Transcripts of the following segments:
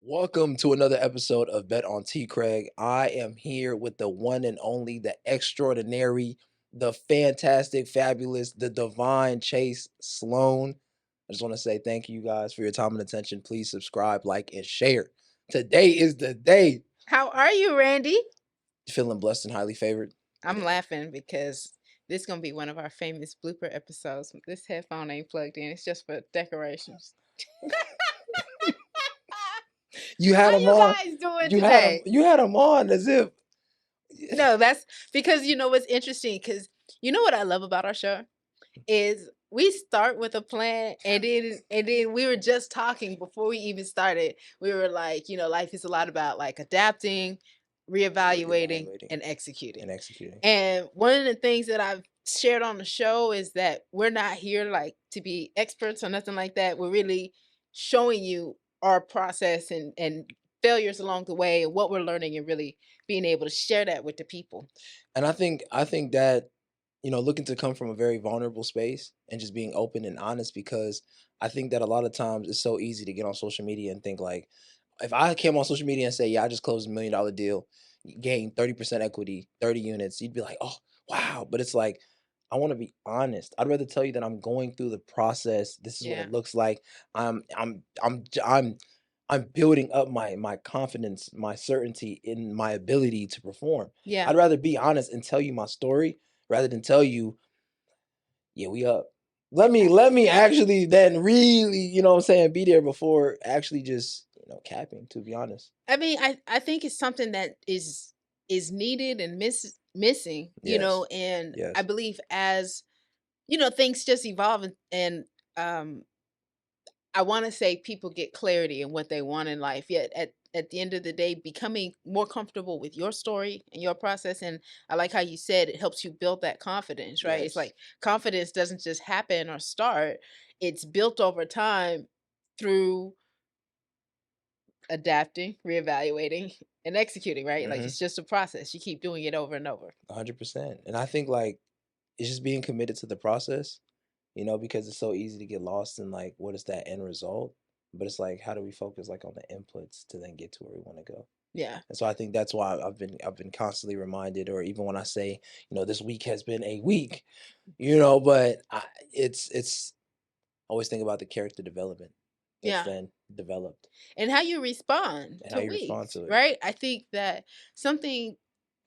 Welcome to another episode of Bet on TCREG. I am here with the one and only, the extraordinary, the fantastic, fabulous, the divine Chase Sloan. I just want to say thank you guys for your time and attention. Please subscribe, like, and share. Today is the day. How are you, Randy? Feeling blessed and highly favored. I'm laughing because this is gonna be one of our famous blooper episodes. This headphone ain't plugged in. It's just for decorations. You How had them you on. guys doing You had them. today? You had them on as if. No, that's because you know what's interesting. Because you know what I love about our show is we start with a plan, and then we were just talking before we even started. We were like, life is a lot about like adapting, reevaluating, Reevaluating and executing. and executing. And one of the things that I've shared on the show is that we're not here like to be experts or nothing like that. We're really showing you our process and failures along the way and what we're learning and really being able to share that with the people. And I think that, looking to come from a very vulnerable space and just being open and honest, because I think that a lot of times it's so easy to get on social media and think like, if I came on social media and say, yeah, I just closed $1 million deal, gained 30% equity, 30 units, you'd be like, oh, wow. But it's like, I want to be honest. I'd rather tell you that I'm going through the process. This is what Yeah. it looks like. I'm building up my confidence, my certainty in my ability to perform. Yeah. I'd rather be honest and tell you my story rather than tell you, yeah, we up. Let me actually then really, what I'm saying, be there before actually just, capping, to be honest. I mean, I think it's something that is needed and missing, Yes. and I Yes. believe as things just evolve and um I want to say people get clarity in what they want in life. Yet at the end of the day, becoming more comfortable with your story and your process. And I like how you said it helps you build that confidence, right? It's Yes. like confidence doesn't just happen or start, it's built over time through adapting, reevaluating, and executing, right? Like Mhm. it's just a process. You keep doing it over and over. 100%. And I think like it's just being committed to the process, because it's so easy to get lost in like what is that end result? But it's like how do we focus like on the inputs to then get to where we want to go? Yeah. And so I think that's why I've been constantly reminded, or even when I say, this week has been a week, but it's always think about the character development that's Yeah. then developed And how you respond and how to you respond weeks, to it. right? I think that something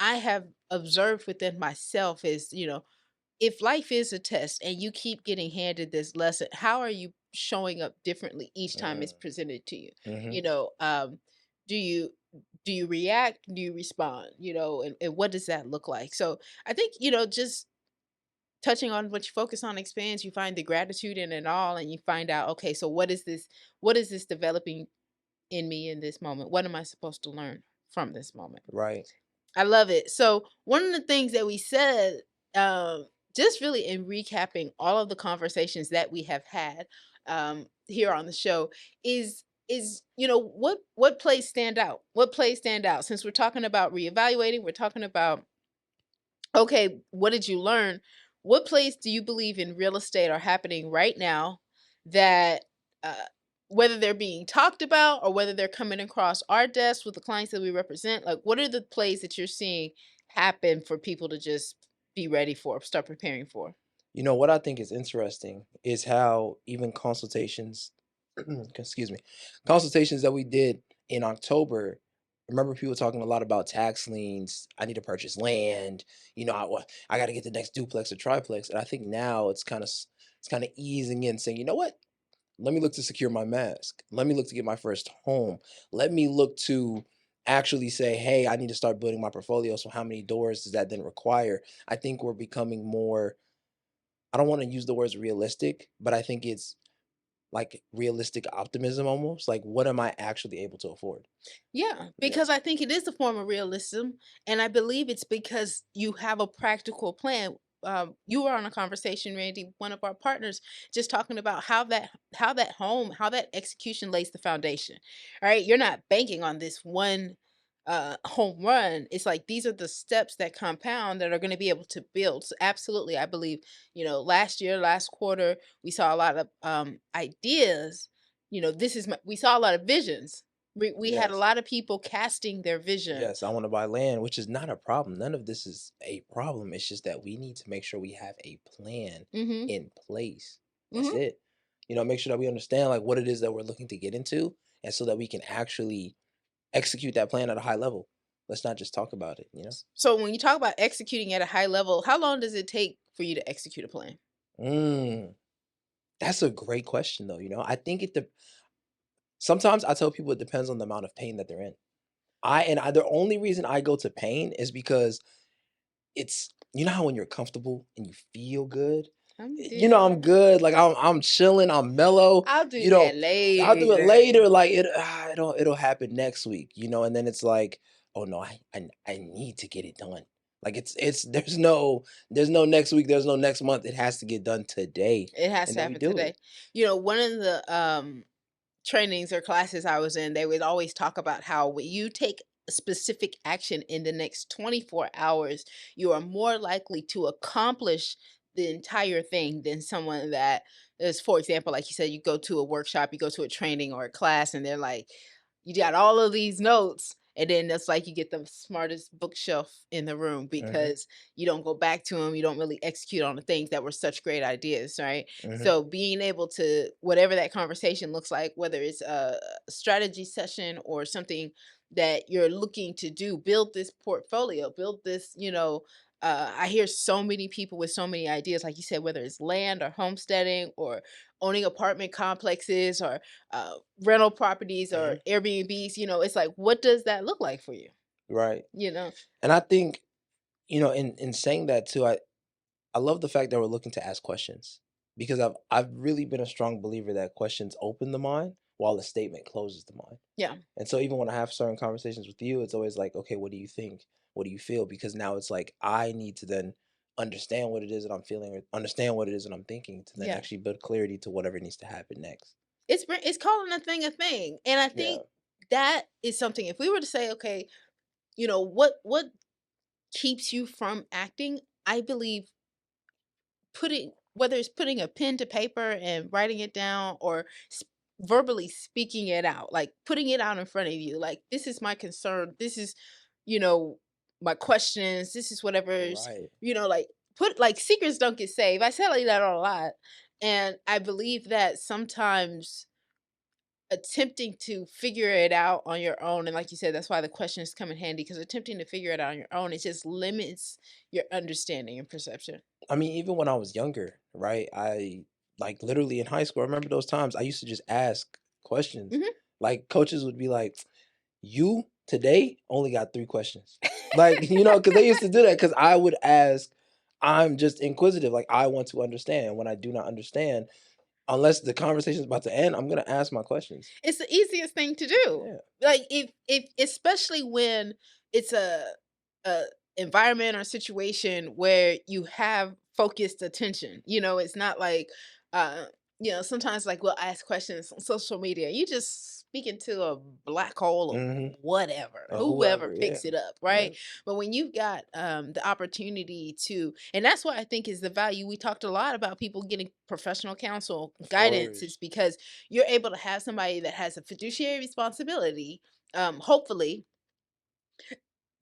I have observed within myself is, if life is a test and you keep getting handed this lesson, how are you showing up differently each time it's presented to you? Mm-hmm. You know, do you react? Do you respond? And what does that look like? So I think, just touching on what you focus on expands, you find the gratitude in it all and you find out, okay, so what is this developing in me in this moment? What am I supposed to learn from this moment? Right. I love it. So one of the things that we said, just really in recapping all of the conversations that we have had here on the show, is what plays stand out? What plays stand out? Since we're talking about reevaluating, we're talking about, okay, what did you learn? What plays do you believe in real estate are happening right now that, uh, whether they're being talked about or whether they're coming across our desks with the clients that we represent, like what are the plays that you're seeing happen for people to just be ready for, start preparing for? What I think is interesting is how even consultations, excuse me, consultations that we did in October. Remember, people talking a lot about tax liens. I need to purchase land. I got to get the next duplex or triplex. And I think now it's kind of easing in, saying, you know what? Let me look to secure my mask. Let me look to get my first home. Let me look to actually say, hey, I need to start building my portfolio. So how many doors does that then require? I think we're becoming more, I don't want to use the words realistic, but I think it's like realistic optimism almost. Like, what am I actually able to afford? Yeah, Yeah. because I think it is a form of realism, and I believe it's because you have a practical plan. You were on a conversation, Randy, one of our partners, just talking about how that home, how that execution lays the foundation. All right, you're not banking on this one home run. It's like these are the steps that compound that are going to be able to build. So absolutely, I believe. Last year, last quarter, we saw a lot of ideas. We saw a lot of visions, We had a Yes. lot of people casting their vision. Yes, I wanna buy land, which is not a problem. None of this is a problem. It's just that we need to make sure we have a plan Mhm. in place. That's Mhm. it. Make sure that we understand, like, what it is that we're looking to get into, and so that we can actually execute that plan at a high level. Let's not just talk about it, you know? So when you talk about executing at a high level, how long does it take for you to execute a plan? Mm, that's a great question, though, I think sometimes I tell people it depends on the amount of pain that they're in. The only reason I go to pain is because how when you're comfortable and you feel good? I'm I'm different. good, like, I'm chilling, I'm mellow, I'll do you that know, I'll do it later. later, like, it'll happen next week, and then it's like, "Oh, no, I need to get it done." Like, it's there's no next week, there's no next month, it has to get done today, It has and to then we happen do it. today. One of the trainings or classes I was in, they would always talk about how when you take specific action in the next 24 hours, you are more likely to accomplish the entire thing than someone that is, for example, like you said, you go to a workshop, you go to a training or a class, and they're like, you got all of these notes. And then it's like you get the smartest bookshelf in the room Mhm, because you don't go back to them. You don't really execute on the things that were such great ideas, right? mhm, So being able to whatever that conversation looks like, whether it's a strategy session or something that you're looking to do, build this portfolio, build this, I hear so many people with so many ideas, like you said, whether it's land or homesteading or owning apartment complexes or rental properties or mhm, Airbnbs, it's like, what does that look like for you? right, You know? and I think, in saying that too, I love the fact that we're looking to ask questions because I've really been a strong believer that questions open the mind while a statement closes the mind. Yeah. And so even when I have certain conversations with you, it's always like, okay, what do you think? What do you feel? Because now it's like I need to then understand what it is that I'm feeling or understand what it is that I'm thinking to then Yeah. actually build clarity to whatever needs to happen next. It's calling a thing. And I Yeah. think that is something if we were to say, okay, what keeps you from acting? I believe putting whether it's putting a pen to paper and writing it down or verbally speaking it out, like putting it out in front of you, like this is my concern, this is, you know, my questions, this is whatever's, Right. like put like secrets don't get saved. I say like that a lot, and I believe that sometimes attempting to figure it out on your own, and like you said, that's why the questions come in handy because attempting to figure it out on your own, it just limits your understanding and perception. I mean, even when I was younger, right? I like literally in high school, I remember those times I used to just ask questions. Mhm. Like coaches would be like, "You today only got 3 questions." Like, because they used to do that because I would ask, I'm just inquisitive, like, I want to understand. When I do not understand, unless the conversation is about to end, I'm gonna ask my questions. It's the easiest thing to do. Yeah. Like, if especially when it's a environment or situation where you have focused attention, it's not like, uh, sometimes, like, we'll ask questions on social media, you just speaking to a black hole of Mhm. whatever, whoever Whoever, yeah. picks it up, right? Yep. But when you've got, the opportunity to and that's what I think is the value. We talked a lot about people getting professional counsel, Of guidance is course. because you're able to have somebody that has a fiduciary responsibility, hopefully,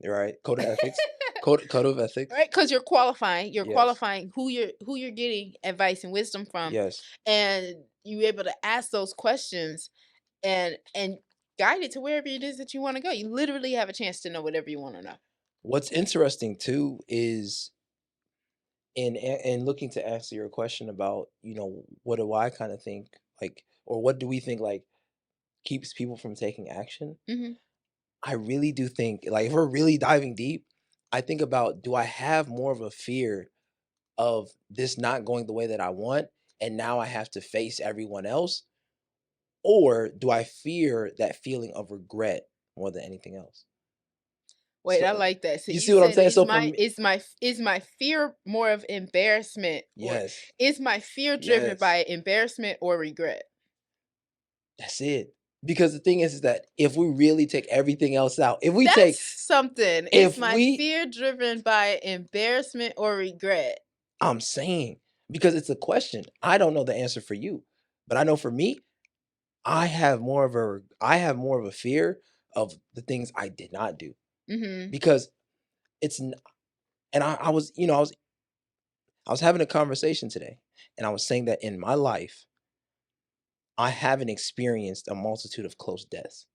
You're right. Code of ethics. Code of ethics. right? Because you're Yes. qualifying who you're getting advice and wisdom from, Yes. and you're able to ask those questions and guide it to wherever it is that you want to go. You literally have a chance to know whatever you want to know. What's interesting too is in looking to answer your question about, what do I kind of think, like, or what do we think, like, keeps people from taking action? Hmm. I really do think, like, if we're really diving deep, I think about, do I have more of a fear of this not going the way that I want, and now I have to face everyone else? Or do I fear that feeling of regret more than anything else? Wait, I So, like that. So you you see what I'm said saying? So for me, is my fear more of embarrassment, or yes, is my fear driven yes, by embarrassment or regret? that's it. Because the thing is that if we really take everything else out, That's something. Is if my we, fear driven by embarrassment or regret? I'm saying, because it's a question. I don't know the answer for you, but I know for me, I have more of a fear of the things I did not do Mhm. because it's n- and I was I was having a conversation today and I was saying that in my life I haven't experienced a multitude of close deaths.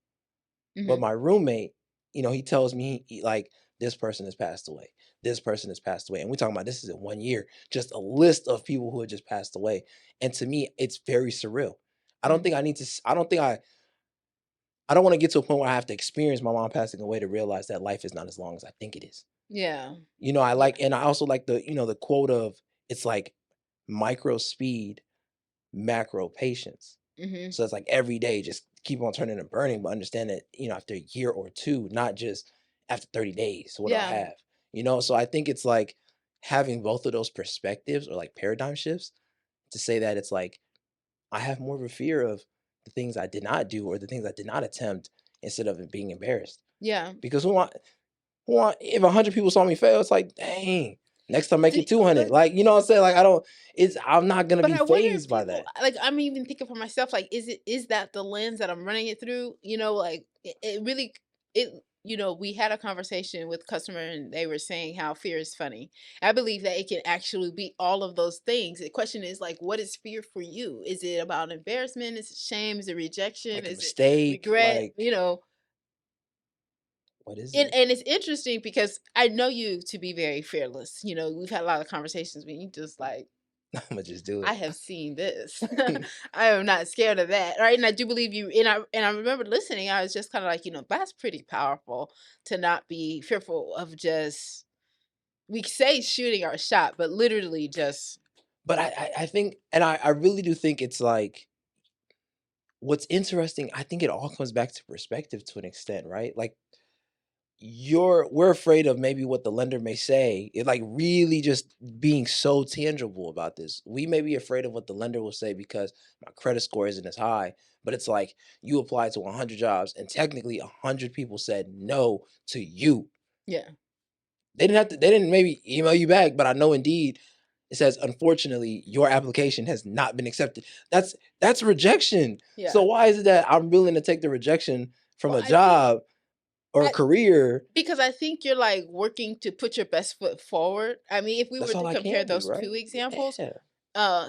But Mhm. my roommate, he tells me like this person has passed away. This person has passed away. And we're talking about this is in 1 year, just a list of people who had just passed away. And to me, it's very surreal. I don't Mhm. think I need to I don't think I don't want to get to a point where I have to experience my mom passing away to realize that life is not as long as I think it is. Yeah. I Yeah. like and I also like the quote of it's like micro speed, macro patience. Mhm. So it's like every day, just keep on turning and burning, but understand that, after a year or two, not just after 30 days, what do I Yeah. have? So I think it's like having both of those perspectives or like paradigm shifts to say that it's like I have more of a fear of the things I did not do or the things I did not attempt instead of it being embarrassed. Yeah. Because if 100 people saw me fail, it's like, dang, next time make it See, 200. Like, you know what I'm saying? Like, I'm not going to but be I wonder if phased by people that. like, I'm even thinking for myself, like, is that the lens that I'm running it through? Like, it really it we had a conversation with customer and they were saying how fear is funny. I believe that it can actually be all of those things. The question is like, what is fear for you? Is it about embarrassment? Is it shame? Is it rejection? Like a Is it mistake, regret? like, what is And it? and it's interesting because I know you to be very fearless. We've had a lot of conversations when you just like, I'ma just do I it. have seen this. I am not scared of that, right? And I do believe you. And I remember listening. I was just kind of like, that's pretty powerful to not be fearful of just we say shooting our shot, but literally just But I think and I really do think it's like what's interesting, I think it all comes back to perspective to an extent, right? Like we're afraid of maybe what the lender may say. It like really just being so tangible about this. We may be afraid of what the lender will say because my credit score isn't as high, but it's like you applied to 100 jobs and technically 100 people said no to you. yeah, They didn't maybe email you back, but I know Indeed it says, "Unfortunately, your application has not been accepted." That's rejection. So yeah. why is it that I'm willing to take the rejection from Well, a job or a I career? because I think you're like working to put your best foot forward. I mean, if we were That's all to I compare can do, those right? two examples, Yeah.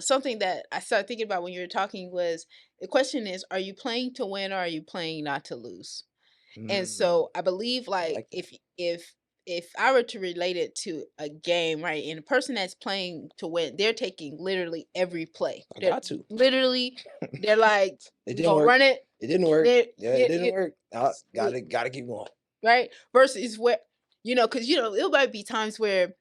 something that I started thinking about when you were talking was the question is, are you playing to win or are you playing not to lose? And Mm, so I believe I like like that. if I were to relate it to a game, right, and a person that's playing to win, they're taking literally every play. I They're got to. literally they're like, It we're didn't gonna work. run it. It didn't work. They Yeah, it yeah, didn't yeah, work. Gotta keep going. right? Versus where because it might be times where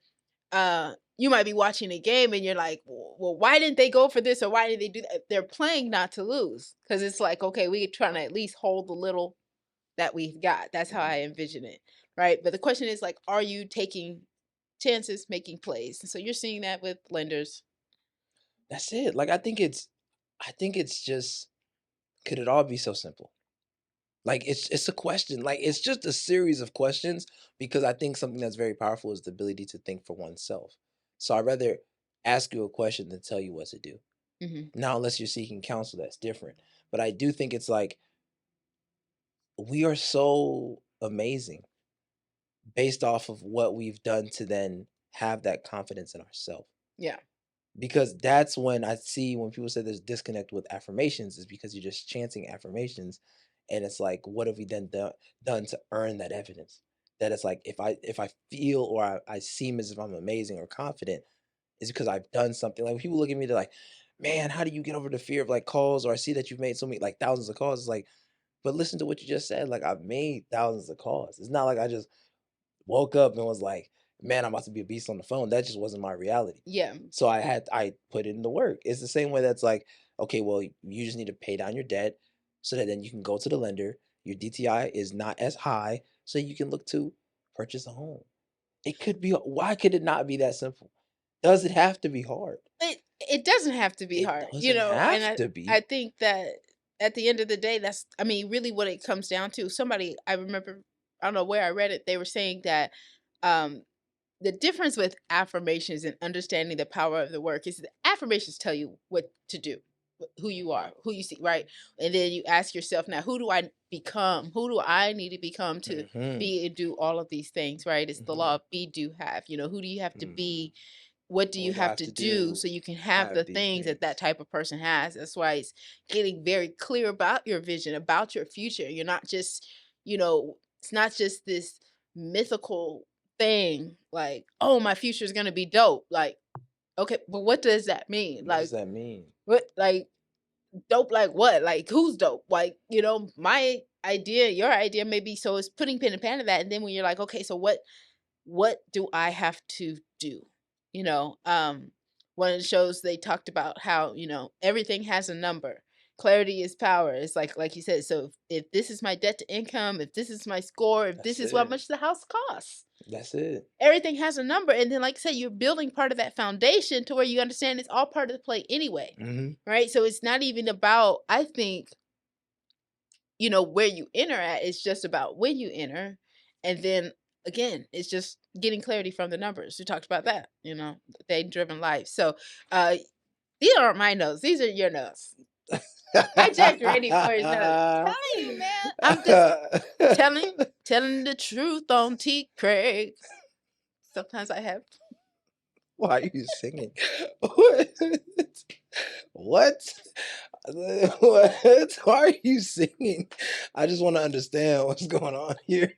you might be watching a game and you're like, well, why didn't they go for this or why did they do that? They're playing not to lose because it's like, okay, we're trying to at least hold the little that we've got. That's how I Mhm. envision it, right? But the question is like, are you taking chances, making plays? And so you're seeing that with lenders. That's it. Like I think it's just could it all be so simple? Like it's a question. Like it's just a series of questions because I think something that's very powerful is the ability to think for oneself. So I'd rather ask you a question than tell you what to do. Hmm. Now, unless you're seeking counsel, that's different. But I do think it's like we are so amazing based off of what we've done to then have that confidence in ourselves. Yeah. Because that's when I see when people say there's disconnect with affirmations is because you're just chanting affirmations, and it's like, what have we then done to earn that evidence? That it's like if I feel or I seem as if I'm amazing or confident, is because I've done something. Like when people look at me, they're like, "Man, how do you get over the fear of like calls?" Or I see that you've made so many like thousands of calls. It's like, but listen to what you just said. Like I've made thousands of calls. It's not like I just woke up and was like, "Man, I'm about to be a beast on the phone." That just wasn't my reality. Yeah. So I put in the work. It's the same way that's like, okay, well, you just need to pay down your debt so that then you can go to the lender. Your DTI is not as high, so you can look to purchase a home. It could be why could it not be that simple? Does it have to be hard? It doesn't have to be It hard, doesn't and have to I be. think that at the end of the day, that's I mean, really what it comes down to. Somebody I remember, I don't know where I read it, they were saying that um the difference with affirmations and understanding the power of the work is the affirmations tell you what to do. who you are, who you see, right? And then you ask yourself, now, who do I become? Who do I need to become to Mhm. be and do all of these things, right? It's the law Mhm. of be, do, have. Who do you have to Mhm. be? What do you What do I have have to to do do? so you can have Have the these things that that things. type of person has? That's why it's getting very clear about your vision, about your future. You're not just, it's not just this mythical thing like, oh, my future is going to be dope. Like, okay, but what does that mean? What does Like, that mean? what, like, dope, like what? Like, who's dope? Like, my idea, your idea may be, so it's putting pen and pad to that. And then when you're like, okay, so what do I have to do? You know, one of the shows they talked about how, everything has a number. Clarity is power. It's like you said, so if this is my debt to income, if this is my score, if this That's is how it. much the house costs, That's it. everything has a number. And then, like I said, you're building part of that foundation to where you understand it's all part of the play anyway. Mhm. Right. So it's not even about, I think, where you enter at. It's just about when you enter. And then again, it's just getting clarity from the numbers. We talked about that, data driven life. So these aren't my notes. These are your notes. I checked ready for his notes. Telling you, man. I'm just telling the truth on TCREG. Sometimes I have. Why are you singing? What? What? What? Why are you singing? I just want to understand what's going on here.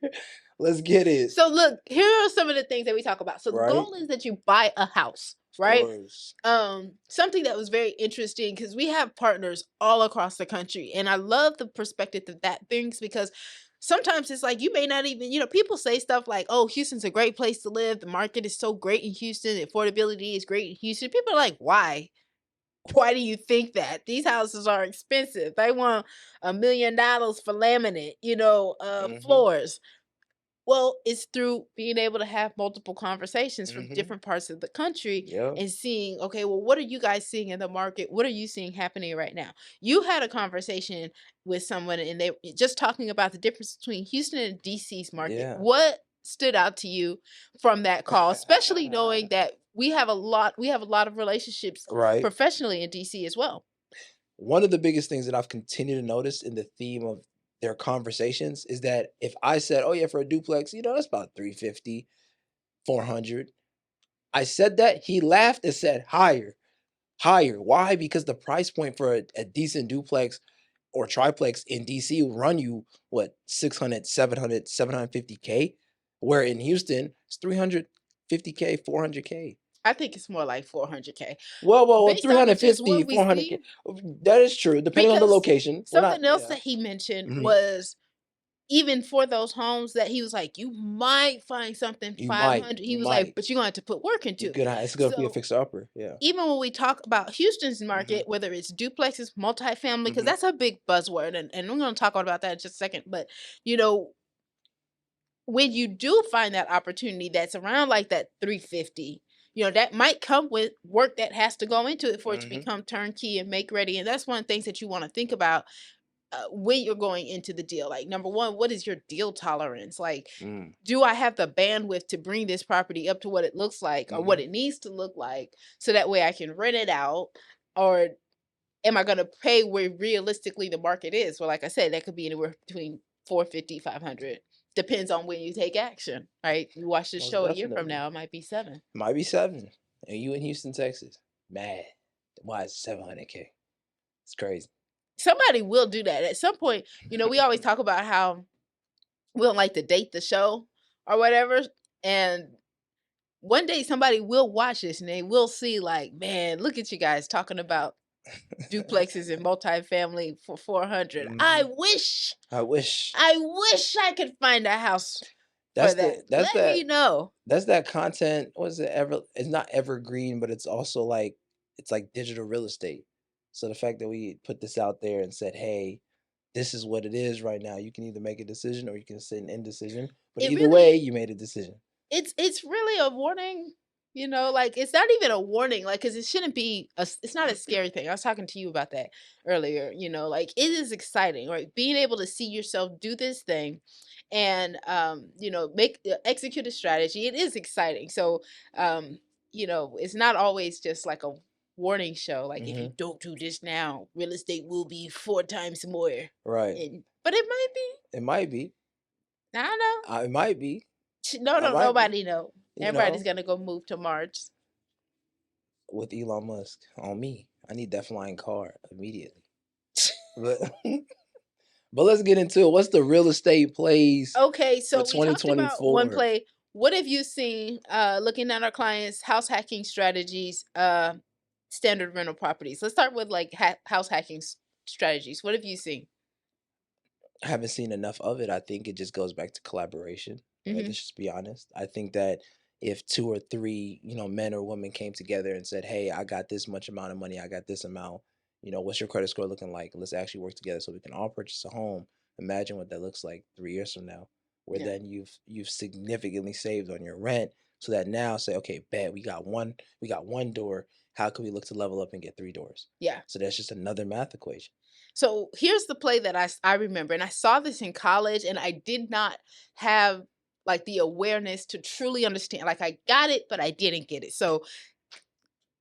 Let's get it. So look, here are some of the things that we talk about. So the Right? goal is that you buy a house, Of right? course. Something that was very interesting because we have partners all across the country, and I love the perspective that brings, because sometimes it's like you may not even, people say stuff like, oh, Houston's a great place to live, the market is so great in Houston, affordability is great in Houston. People are like, why do you think that? These houses are expensive. They want $1 million for laminate, Mhm. floors. Well, it's through being able to have multiple conversations from Mhm. different parts of the country Yep. and seeing, okay, well, what are you guys seeing in the market? What are you seeing happening right now? You had a conversation with someone and they just talking about the difference between Houston and DC's market. Yeah. What stood out to you from that call, especially knowing that we have a lot of relationships Right. professionally in DC as well. One of the biggest things that I've continued to notice in the theme of their conversations is that if I said, "Oh yeah, for a duplex, that's about 350, 400." I said that, he laughed and said, "Higher, higher." Why? Because the price point for a decent duplex or triplex in DC will run you what, 600, 700, 750K, where in Houston it's 350K, 400K. I think it's more like 400K Well, based off of just 350, what we 400K. see. That is true, depending on the Because location. We're not, something else yeah. that he mentioned Mhm. was, even for those homes that he was like, you might find something You might, 500. He you was like, might. but you're going to have to put work into You it. could, it's gonna be a So fixer upper, yeah. even when we talk about Houston's Mhm. market, whether it's duplexes, multifamily, because Mhm. that's a big buzzword, and we're going to talk about that in just a second. But you know, when you do find that opportunity that's around like that 350, that might come with work that has to go into it for it to Mhm. become turnkey and make ready. And that's one of the things that you want to think about when you're going into the deal. Like, number one, what is your deal tolerance? Like, Mm. do I have the bandwidth to bring this property up to what it looks like or what Mhm. it needs to look like so that way I can rent it out? Or am I going to pay where realistically the market is? Well, like I said, that could be anywhere between 450, 500. Depends on when you take action, right? You watch this Most show a year from definitely. now, it might be 7. Might be 7. And you in Houston, Texas. Mad. Why is 700K? It's crazy. Somebody will do that at some point. We always talk about how we don't like to date the show or whatever. And one day somebody will watch this and they will see, like, man, look at you guys talking about duplexes and multifamily for 400. I Mhm. wish, I wish. I wish I could find a house for That's that. the that's Let that me know. that's that content. What is it? It's not evergreen, but it's also like it's like digital real estate. So the fact that we put this out there and said, "Hey, this is what it is right now. You can either make a decision or you can sit in indecision. But It either way, really, you made a decision." it's really a warning, like, it's not even a warning, like, because it shouldn't be it's not a scary thing. I was talking to you about that earlier. Like, it is exciting, right? Being able to see yourself do this thing and make execute a strategy, it is exciting. So it's not always just like a warning show. Like, if you don't do this now, real estate will be 4 times more. Right. But it might be. It might be. I don't know. It might be. No, It might be. nobody know. You Everybody's know, gonna go move to Mars. with Elon Musk on me. I need that flying car immediately. But but let's get into it. What's the real estate plays Okay, for so we talked about one 2024? play. What have you seen looking at our clients' house hacking strategies, standard rental properties? Let's start with like house hacking strategies. What have you seen? I haven't seen enough of it. I think it just goes back to collaboration. Right? Hmm. Let's just be honest. I think that if two or three, men or women came together and said, "Hey, I got this much amount of money. I got this amount. What's your credit score looking like? Let's actually work together so we can all purchase a home." Imagine what that looks like 3 years from now, where Yeah. then you've significantly saved on your rent. So that now say, okay, bet we got one door. How can we look to level up and get 3 doors? Yeah. So that's just another math equation. So here's the play that I remember, and I saw this in college, and I did not have like the awareness to truly understand. Like, I got it, but I didn't get it. So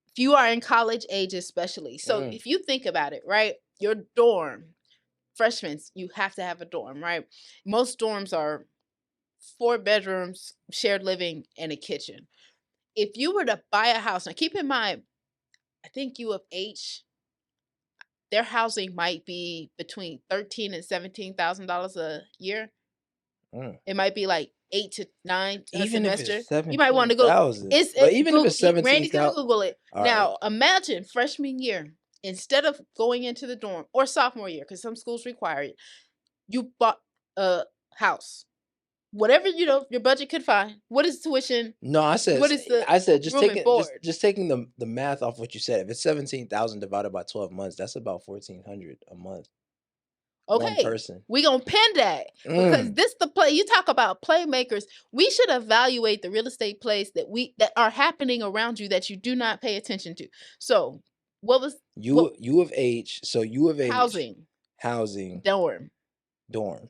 if you are in college age, especially, so Mm, if you think about it, right, your dorm, freshmen, you have to have a dorm, right? Most dorms are 4 bedrooms, shared living, and a kitchen. If you were to buy a house, now keep in mind, I think U of H, their housing might be between $13,000 and $17,000 a year. mm. It might be like 8 to 9 a Even if it's semester. You might want to go. 17,000, It's but it. even if Google. it's 17,000, Randy's gonna Google it all right. now. Imagine freshman year, instead of going into the dorm, or sophomore year, because some schools require it, you bought a house. Whatever your budget could find. What is tuition? No, What is the I said just room and taking just board? just taking the math off what you said. If it's 17,000 divided by 12 months, that's about 1,400 a month. One Okay, person. we gonna pin that, because Mm. this the play. You talk about playmakers. We should evaluate the real estate plays that are happening around you that you do not pay attention to. So, what was what U of H, so U of H, housing housing, dorm? dorm,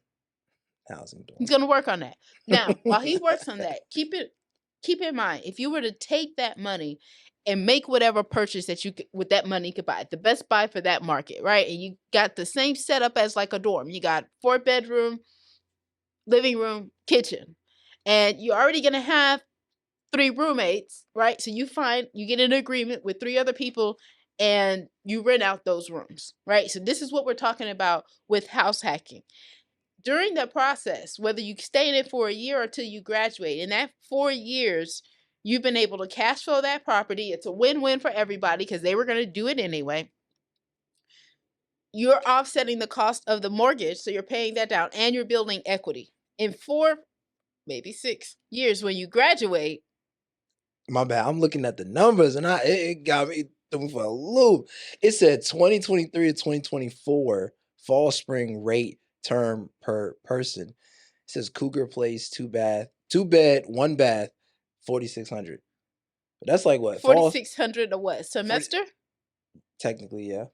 housing, He's dorm. gonna work on that. Now, while he works on that, keep in mind, if you were to take that money and make whatever purchase that you could with that money you could buy, the best buy for that market, right? And you got the same setup as like a dorm. You got 4 bedroom, living room, kitchen. And you're already going to have 3 roommates, right? So you get an agreement with 3 other people and you rent out those rooms, right? So this is what we're talking about with house hacking. During the process, whether you stay in it for a year or till you graduate, in that 4 years, you've been able to cash flow that property. It's a win-win for everybody because they were going to do it anyway. You're offsetting the cost of the mortgage, so you're paying that down and you're building equity. In 4, maybe 6 years, when you graduate. My bad. I'm looking at the numbers and it got me threw me for a loop. It said 2023 to 2024 fall spring rate term per person. It says Cougar Place, two bed, one bath, 4,600. That's like what? Fall 4,600 a what, 40, semester? technically, yeah.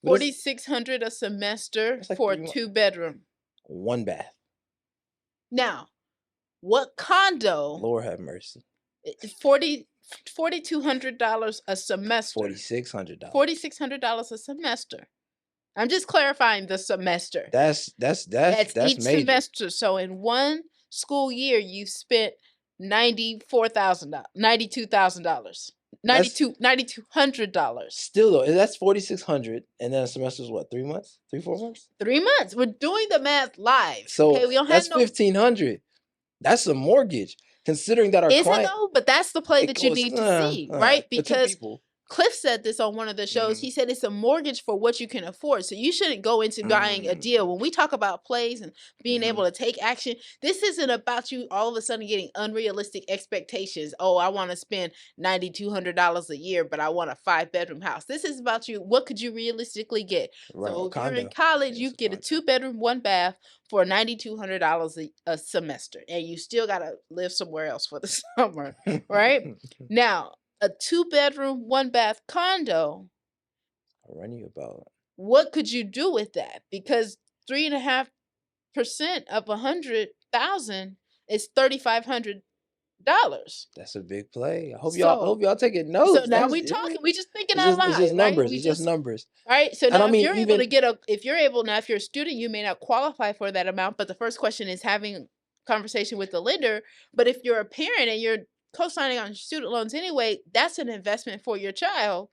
But it's 4,600 a semester that's like for a 3 months. 2 bedroom. One bath. Now, what condo? Lord have mercy. 4,200 a semester. $4,600. $4,600 a semester. I'm just clarifying the semester. That's Each major. semester. So in one school year, you spent $92,000, $92,000, That's $9,200. still though. That's 4,600, and then a semester's what? 3 months? 3 4 months? 3 months. We're doing the math live. So Okay, we don't have that's no. 1,500. That's a mortgage. Considering that our Is it client though? But that's the play it that you goes need to see, right? for two Because people. Cliff said this on one of the shows. He said it's a mortgage for what you can afford. So you shouldn't go into buying a deal. When we talk about plays and being able to take action, this isn't about you all of a sudden getting unrealistic expectations. Oh, I want to spend $9,200 a year, but I want a 5 bedroom house. This is about you. What could you realistically get? Right, a So if you're in condo. college, Yeah, you it's a get a condo. 2 bedroom, one bath for $9,200 a semester, and you still gotta live somewhere else for the summer, right? Now, a 2 bedroom, one bath condo, I'll run you about. what could you do with that? Because 3.5% of 100,000 is $3,500. That's a big play. I So hope y'all taking so notes. now That's we talking, we just thinking out it's just loud, right? numbers. We It's just just numbers. right. So And I now if mean, you're able even to get a if you're able now if you're a student, you may not qualify for that amount, but the first question is having conversation with the lender. But if you're a parent and you're co-signing on student loans anyway, that's an investment for your child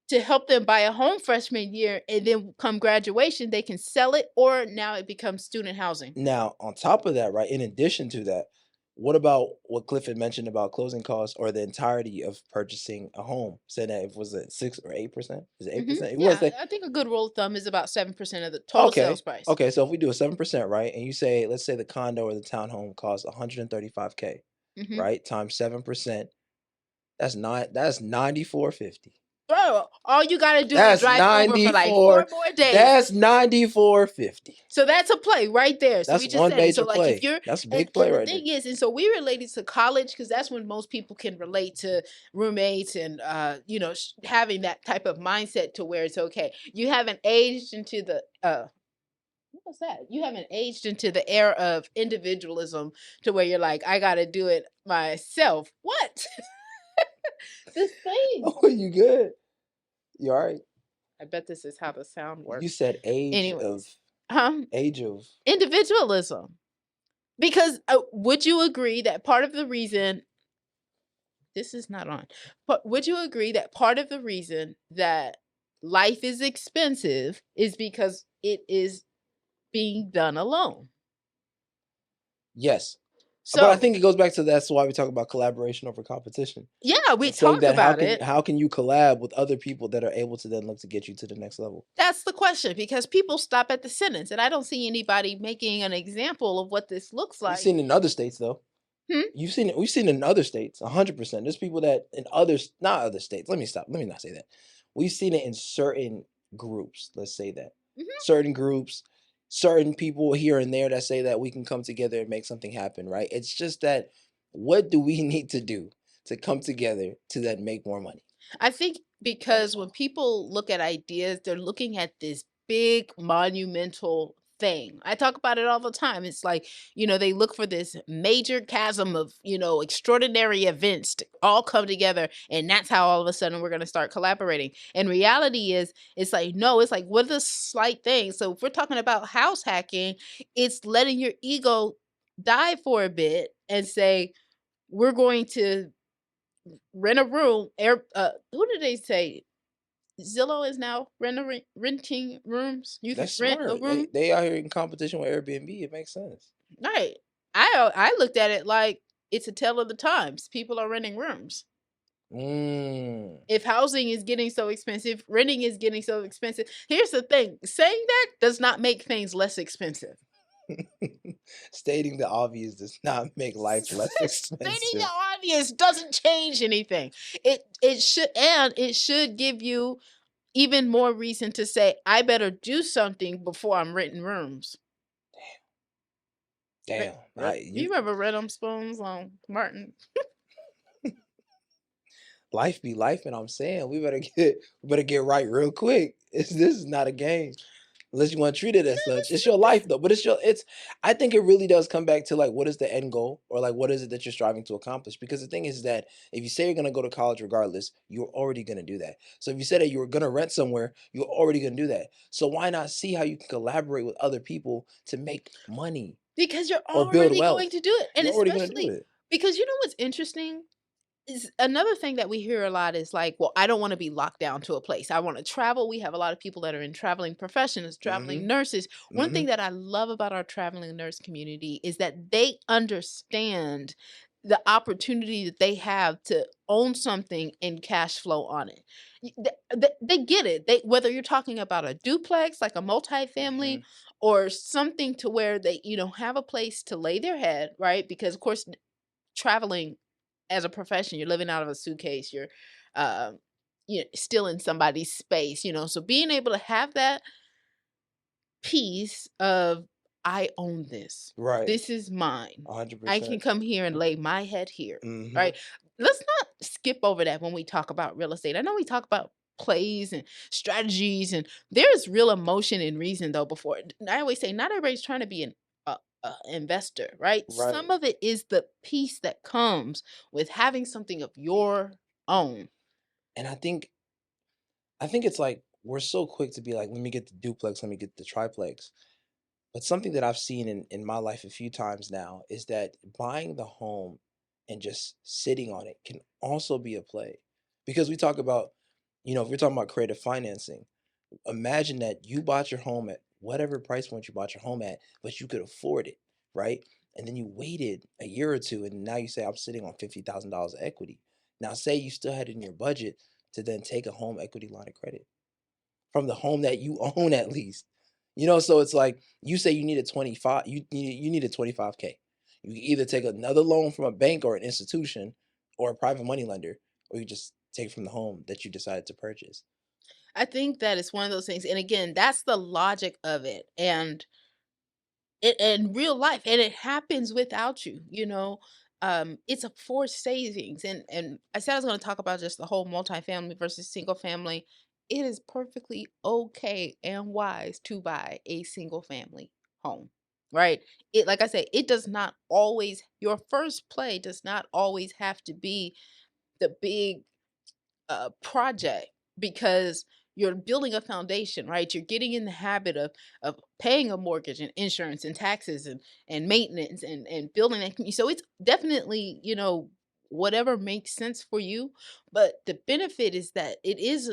to help them buy a home freshman year, and then come graduation, they can sell it, or now it becomes student housing. now on top of that, right? In addition to that, what about what Cliff had mentioned about closing costs or the entirety of purchasing a home? Said that it was it 6 or 8%? Is it 8%? It was Yeah, the I think a good rule of thumb is about 7% of the total okay. sales price. Okay, so if we do a 7%, right? And you say, let's say the condo or the townhome costs 135K, Mhm. right? Times 7%, that's 94.50. Bro, all you gotta do is That's drive Uber for like 4 94. more days. That's 94.50. So that's a play right there. So That's we just one said it. So major like if play. you're That's a big play and the right there. thing is, and so we related to college because that's when most people can relate to roommates and having that type of mindset to where it's okay. You haven't aged into the what was that? You haven't aged into the era of individualism to where you're like, I gotta do it myself. What? This thing. Oh, you good? You all right? I bet this is how the sound You works. said Anyways. Huh? age of Individualism. Because would you agree that part of the reason this is not on, but would you agree that part of the reason that life is expensive is because it is being done alone? yes. But I So, think it goes back to that's why we talk about collaboration over competition. yeah, we And saying talk that about it. how can you collab with other people that are able to then look to get you to the next level? That's the question because people stop at the sentence, and I don't see anybody making an example of what this looks We've like. seen in other states though. Hmm? We've seen in other states, 100%. There's people that in others, not other states. Let me stop. Let me not say that. We've seen it in certain groups. Let's say that Mhm. certain groups, certain people here and there that say that we can come together and make something happen. Right? It's just that what do we need to do to come together to then make more money? I think That is because when all. people look at ideas, they're looking at this big monumental thing. I talk about it all the time. It's like, they look for this major chasm of, extraordinary events to all come together. And that's how all of a sudden we're going to start collaborating. And reality is, it's like, no, it's like, what are the slight things? So if we're talking about house hacking, it's letting your ego die for a bit and say, we're going to rent a room. Who did they say? Zillow is now renting rooms. You can That's rent a smart. room. They out here in competition with Airbnb. It makes sense. Right. I looked at it like it's a tale of the times. People are renting rooms. Mm. If housing is getting so expensive, renting is getting so expensive. Here's the thing: saying that does not make things less expensive. Stating the obvious does not make life less Stating the expensive. obvious doesn't change anything. It should give you even more reason to say, I better do something before I'm renting rooms. Damn. You remember Red 'em Spoons on Martin? Life be life, and I'm saying we better get right real quick. This is not a game. Unless you want to treat it No, as such. this It's is your this life though. But it's I think it really does come back to like what is the end goal or like what is it that you're striving to accomplish? Because the thing is that if you say you're gonna go to college regardless, you're already gonna do that. So if you said that you were gonna rent somewhere, you're already gonna do that. So why not see how you can collaborate with other people to make money because you're or build already going wealth? to do it. And You're already gonna do especially it. because you know what's interesting? Is another thing that we hear a lot is like, well, I don't want to be locked down to a place. I want to travel. We have a lot of people that are in traveling professions, traveling Mm-hmm. nurses. One thing Mm-hmm. that I love about our traveling nurse community is that they understand the opportunity that they have to own something and cash flow on it. They get it. They whether you're talking about a duplex, like a Mm-hmm. multifamily, or something to where they, have a place to lay their head, right? Because of course traveling as a profession, you're living out of a suitcase, you're um still in somebody's space, so being able to have that piece of, I own this, Right. this is mine, a hundred I can percent. come here and lay my head here, Mm-hmm. right? Let's not skip over that when we talk about real estate. I know we talk about plays and strategies, and there's real emotion and reason though before. I always say not everybody's trying to be a a investor, right? Some Right. of it is the peace that comes with having something of your own. And I think it's like we're so quick to be like, let me get the duplex, let me get the triplex. But something that I've seen in my life a few times now is that buying the home and just sitting on it can also be a play. Because we talk about, if we're talking about creative financing, imagine that you bought your home at whatever price point you bought your home at, but you could afford it, right? And then you waited a year or two, and now you say, I'm sitting on $50,000 of equity. Now, say you still had it in your budget to then take a home equity line of credit from the home that you own at least. So it's like you say you needed 25, you needed 25K. You can either take another loan from a bank or an institution or a private money lender, or you just take from the home that you decided to purchase. I think that it's one of those things, and again, that's the logic of it, and it in real life, and it happens without you, it's a forced savings, and I said I was gonna talk about just the whole multifamily versus single family. It is perfectly okay and wise to buy a single family home, right? It like I say, it does not always your first play does not always have to be the big project because you're building a foundation, right? You're getting in the habit of paying a mortgage and insurance and taxes and maintenance and building that community. So it's definitely, whatever makes sense for you. But the benefit is that it is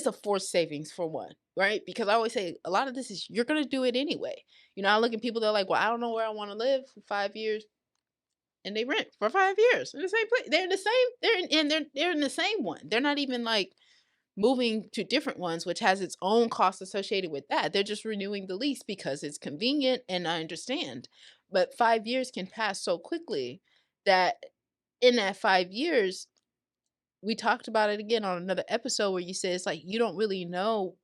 a forced savings for one, right? Because I always say a lot of this is you're gonna do it anyway. I look at people that are like, well, I don't know where I want to live for 5 years and they rent for 5 years in the same place. They're in the same they're in the same one. They're not even, like, moving to different ones, which has its own cost associated with that. They're just renewing the lease because it's convenient, and I understand. But 5 years can pass so quickly that in that 5 years, we talked about it again on another episode where you said it's like you don't really know,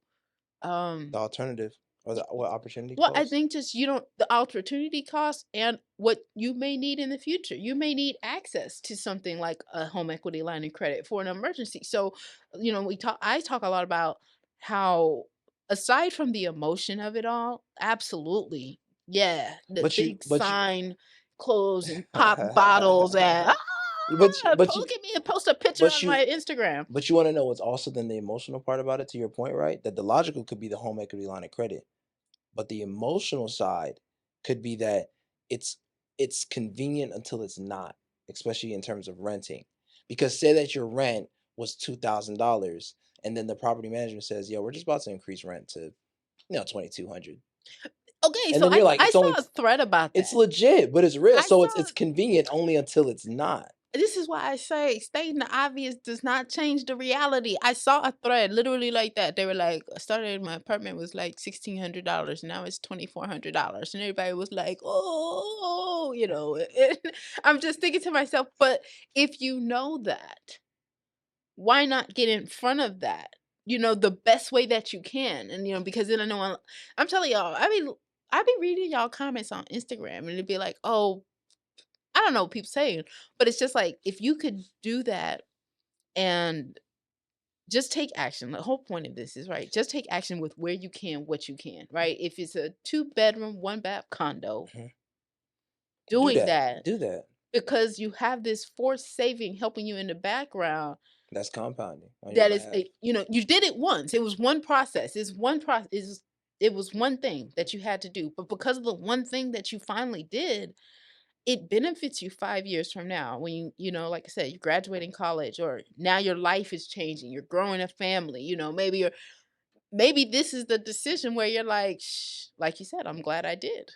The um alternative or the what opportunity well, I cost? think just you don't the opportunity cost and what you may need in the future. You may need access to something like a home equity line of credit for an emergency. So, I talk a lot about how aside from the emotion of it all, absolutely. Yeah, the But you big but you sign close and pop bottles and but you but you look at me and post a picture but on you my Instagram. but you want to know what's also then the emotional part about it, to your point, right? That the logical could be the home equity line of credit. But the emotional side could be that it's it's convenient until it's not, especially in terms of renting. Because say that your rent was $2,000 and then the property management says, "Yo, we're just about to increase rent to, 2,200." Okay, And so then you're like, I "It's only saw a thread about it's that. legit, but it's real." I So saw it's convenient only until it's not. This is why I say stating the obvious does not change the reality. I saw a thread literally like that. They were like, I started in my apartment was like $1,600. Now it's $2,400. And everybody was like, oh, I'm just thinking to myself, but if you know that, why not get in front of that? The best way that you can. And, because then I'm telling y'all, I be reading y'all comments on Instagram and it'd be like, oh, I don't know what people saying, but it's just like if you could do that and just take action. The whole point of this is right. Just take action with where you can, what you can, right? If it's a 2 bedroom, 1 bath condo, Mhm. Do doing that. that Do that. because you have this forced saving helping you in the background. That's compounding on your That is, behalf. you did it once. It was one process. It's one process. It was one thing that you had to do, but because of the one thing that you finally did, it benefits you 5 years from now when like I said, you're graduating college or now your life is changing, you're growing a family, maybe this is the decision where you're like, "Shh," like you said, "I'm glad I did."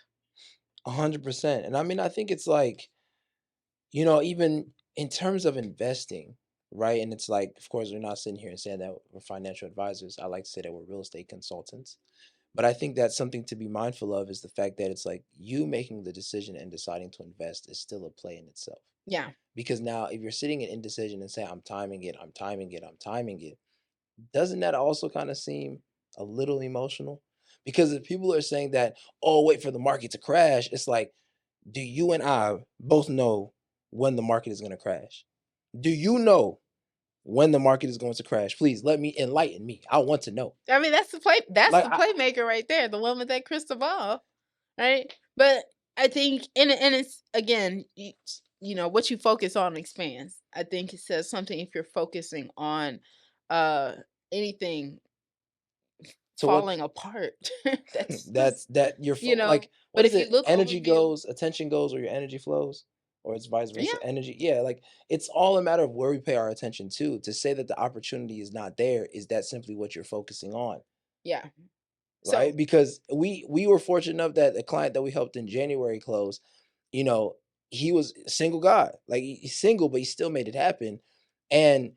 100%. And I mean, I think it's like, even in terms of investing, right? And it's like, of course, we're not sitting here and saying that we're financial advisors. I like to say that we're real estate consultants. But I think that's something to be mindful of is the fact that it's like you making the decision and deciding to invest is still a play in itself. Yeah. Because now, if you're sitting in indecision and say, I'm timing it, I'm timing it, I'm timing it, doesn't that also kind of seem a little emotional? Because if people are saying that, oh, wait for the market to crash, it's like, do you and I both know when the market is going to crash? Do you know when the market is going to crash? Please let me enlighten me. I want to know. I mean, that's the Like, playmaker right there, the one with that crystal ball, right? But I think, and it's again, what you focus on expands. I think it says something if you're focusing on uh anything So what falling apart. That's just, that's that your like what but is if you it? look Energy overview, goes, attention goes, or your energy flows, or it's vice yeah, versa. Energy, yeah, like it's all a matter of where we pay our attention to. To say that the opportunity is not there, is that simply what you're focusing on, yeah. right? So Because we were fortunate enough that a client that we helped in January close, you know, he was a single guy, like he's single, but he still made it happen, and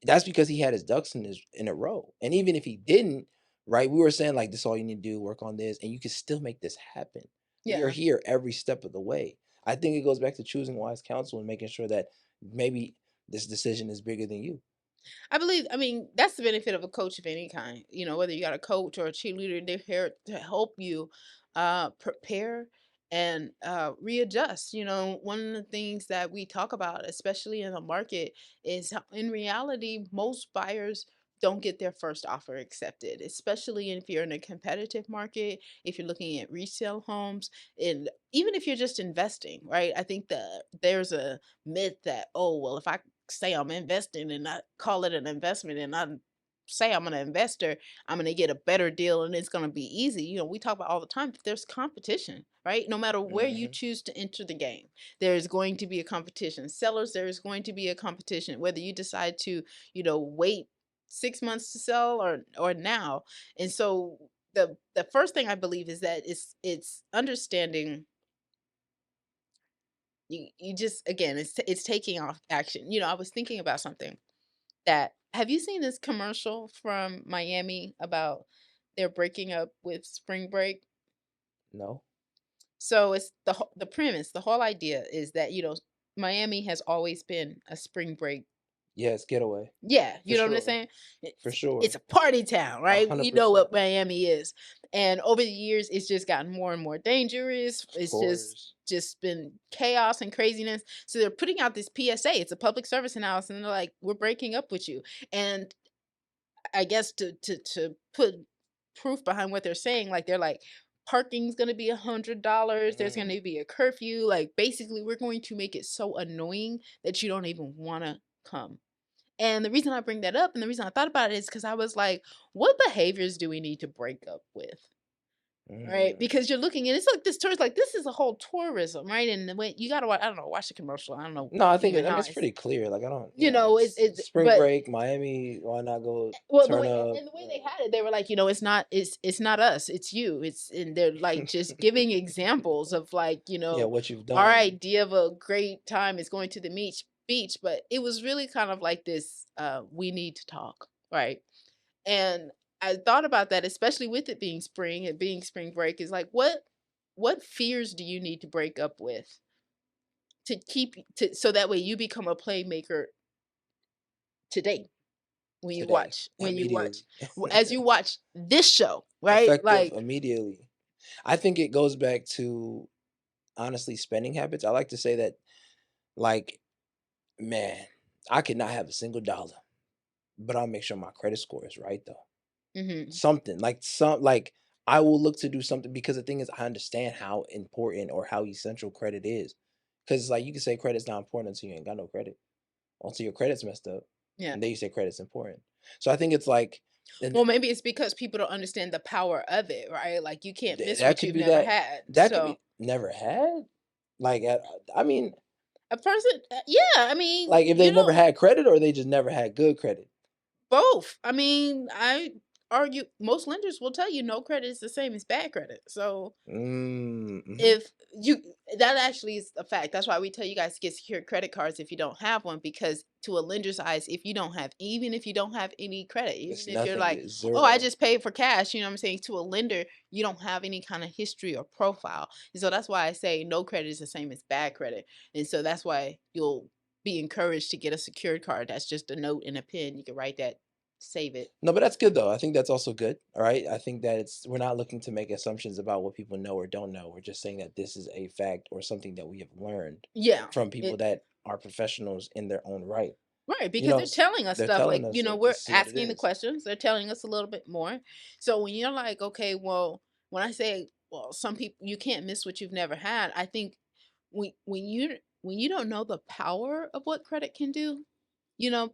that's because he had his ducks in a row. And even if he didn't, right, we were saying like this is all you need to do, work on this, and you can still make this happen. We are yeah, here every step of the way. I think it goes back to choosing wise counsel and making sure that maybe this decision is bigger than you. I believe, I mean, that's the benefit of a coach of any kind. Whether you got a coach or a cheerleader, they're here to help you prepare and readjust. One of the things that we talk about, especially in the market, is how, in reality, most buyers don't get their first offer accepted, especially if you're in a competitive market, if you're looking at resale homes, and even if you're just investing, right? I think that there's a myth that, oh, well, if I say I'm investing and I call it an investment and I say I'm an investor, I'm going to get a better deal and it's going to be easy. We talk about all the time that there's competition, right? No matter where you Mhm, choose to enter the game, there's going to be a competition. Sellers, there's going to be a competition, whether you decide to, wait 6 months to sell or now. And so the first thing I believe is that it's understanding. You just, again, it's taking off action. I was thinking about something. That Have you seen this commercial from Miami about they're breaking up with spring break? no. So it's the premise, the whole idea is that, Miami has always been a spring break. Yes, getaway. Yeah, For you know what I'm sure. saying? For It's sure. a party town, right? You know 100%. what Miami is. And over the years, it's just gotten more and more dangerous. Of It's course. just been chaos and craziness. So they're putting out this PSA. It's a public service announcement, and they're like, "We're breaking up with you." And I guess to put proof behind what they're saying, like they're like, parking's gonna be $100. There's Mhm, gonna be a curfew. Like basically, we're going to make it so annoying that you don't even want to come. And the reason I bring that up, and the reason I thought about it, is because I was like, what behaviors do we need to break up with? Right, mm. because you're looking and it's like this tourist, like this is a whole tourism, right? And the way you gotta watch, I don't know, watch the commercial. I don't know No, I think even I mean how it's pretty clear. Like I don't, it's it's spring but break, Miami. Why not go well, the turn way up? and the way they had it, they were like, it's not us, it's you. It's and they're like just giving examples of like, Yeah, what you've our done. idea of a great time is going to the beach, but it was really kind of like this we need to talk, right? And I thought about that, especially with it being spring and being spring break, is like what fears do you need to break up with to keep to so that way you become a playmaker today Today, when you immediately. watch as you watch this show, right? Effective Like, immediately. I think it goes back to honestly spending habits. I like to say that, like, man, I could not have a single dollar, but I'll make sure my credit score is right though. mhm, Something like I will look to do something because the thing is I understand how important or how essential credit is. Because like you can say credit's not important until you ain't got no credit. Until your credit's messed up. yeah. And then you say credit's important. So I think it's like and Well, maybe it's because people don't understand the power of it, right? Like you can't miss that what could you've be never that. had. That could So be never had. Like I mean, a person, yeah, I mean, like if they've never had credit or they just never had good credit. both. I mean, I argue most lenders will tell you no credit is the same as bad credit. So Mm-hmm. if you that actually is a fact. That's why we tell you guys to get secured credit cards if you don't have one, because to a lender's eyes, if you don't have, even if you don't have any credit, It's even if you're nothing. like, It's oh, I zero. just paid for cash, what I'm saying, to a lender, you don't have any kind of history or profile. And so that's why I say no credit is the same as bad credit. And so that's why you'll be encouraged to get a secured card. That's just a note and a pen. You can write that, save it. No, but that's good though. I think that's also good. All right. I think that we're not looking to make assumptions about what people know or don't know. We're just saying that this is a fact or something that we have learned Yeah. from people It, that are professionals in their own right. Right, You because know, they're telling us they're stuff telling like, us that we're this is what it asking the is. questions, they're telling us a little bit more. So when you're like, okay, well, when I say well, some people, you can't miss what you've never had. I think when you don't know the power of what credit can do,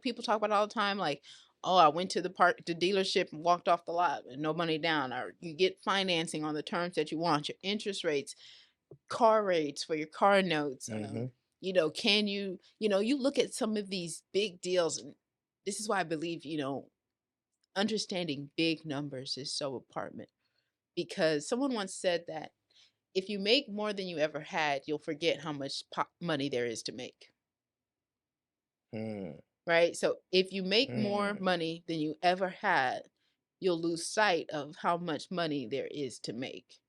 people talk about it all the time, like, oh, I went to the dealership and walked off the lot with no money down, or you get financing on the terms that you want, your interest rates, car rates for your car notes. Mhm. Can you look at some of these big deals, and this is why I believe, understanding big numbers is so important, because someone once said that if you make more than you ever had, you'll forget how much money there is to make. Mm. Right? So if you make more Mm. money than you ever had, you'll lose sight of how much money there is to make.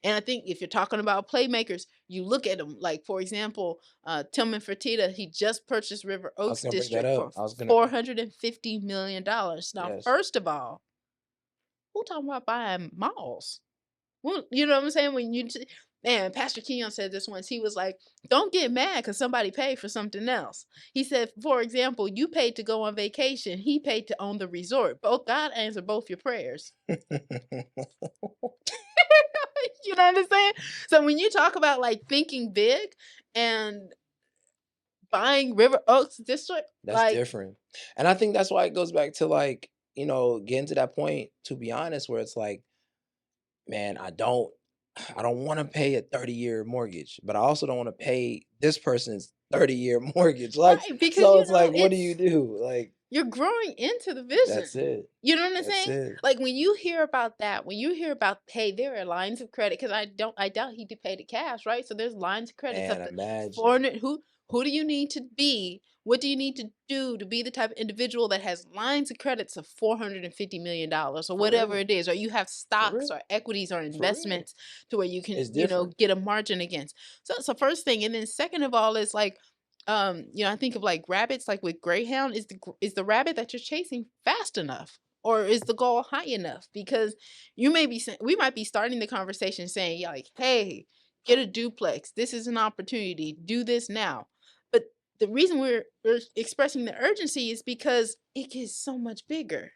And I think if you're talking about playmakers, you look at them. Like, for example, Tillman Fertitta, he just purchased River I was Oaks gonna bring that District up. for I was gonna $450 million. Now, yes. first of all, who talking about buying malls? Well, you know what I'm saying? Man, Pastor Keon said this once. He was like, "Don't get mad because somebody paid for something else." He said, for example, you paid to go on vacation. He paid to own the resort. Both God answered both your prayers. You know what I'm saying? So when you talk about like thinking big and buying River Oaks District, That's like, different. And I think that's why it goes back to, like, getting to that point, to be honest, where it's like, man, I don't wanna pay a 30-year mortgage, but I also don't wanna pay this person's 30-year mortgage. Like, right, because so it's like, what do you do? Like, you're growing into the vision. that's it. You know what I'm That's saying? it. Like when you hear about that, when you hear about, hey, there are lines of credit, because I doubt he did pay the cash, right? So there's lines of credit. It's Man, up to imagine. 400. Who do you need to be? What do you need to do to be the type of individual that has lines of credits of $450 million or For whatever real. it is, or you have For stocks real. or equities or For real. investments to where you can, It's different. get a margin against. So that's the first thing. And then second of all is like, I think of like rabbits, like with Greyhound, is the rabbit that you're chasing fast enough? Or is the goal high enough? Because we might be starting the conversation saying, yeah, like, hey, get a duplex. This is an opportunity. Do this now. But the reason we're expressing the urgency is because it gets so much bigger.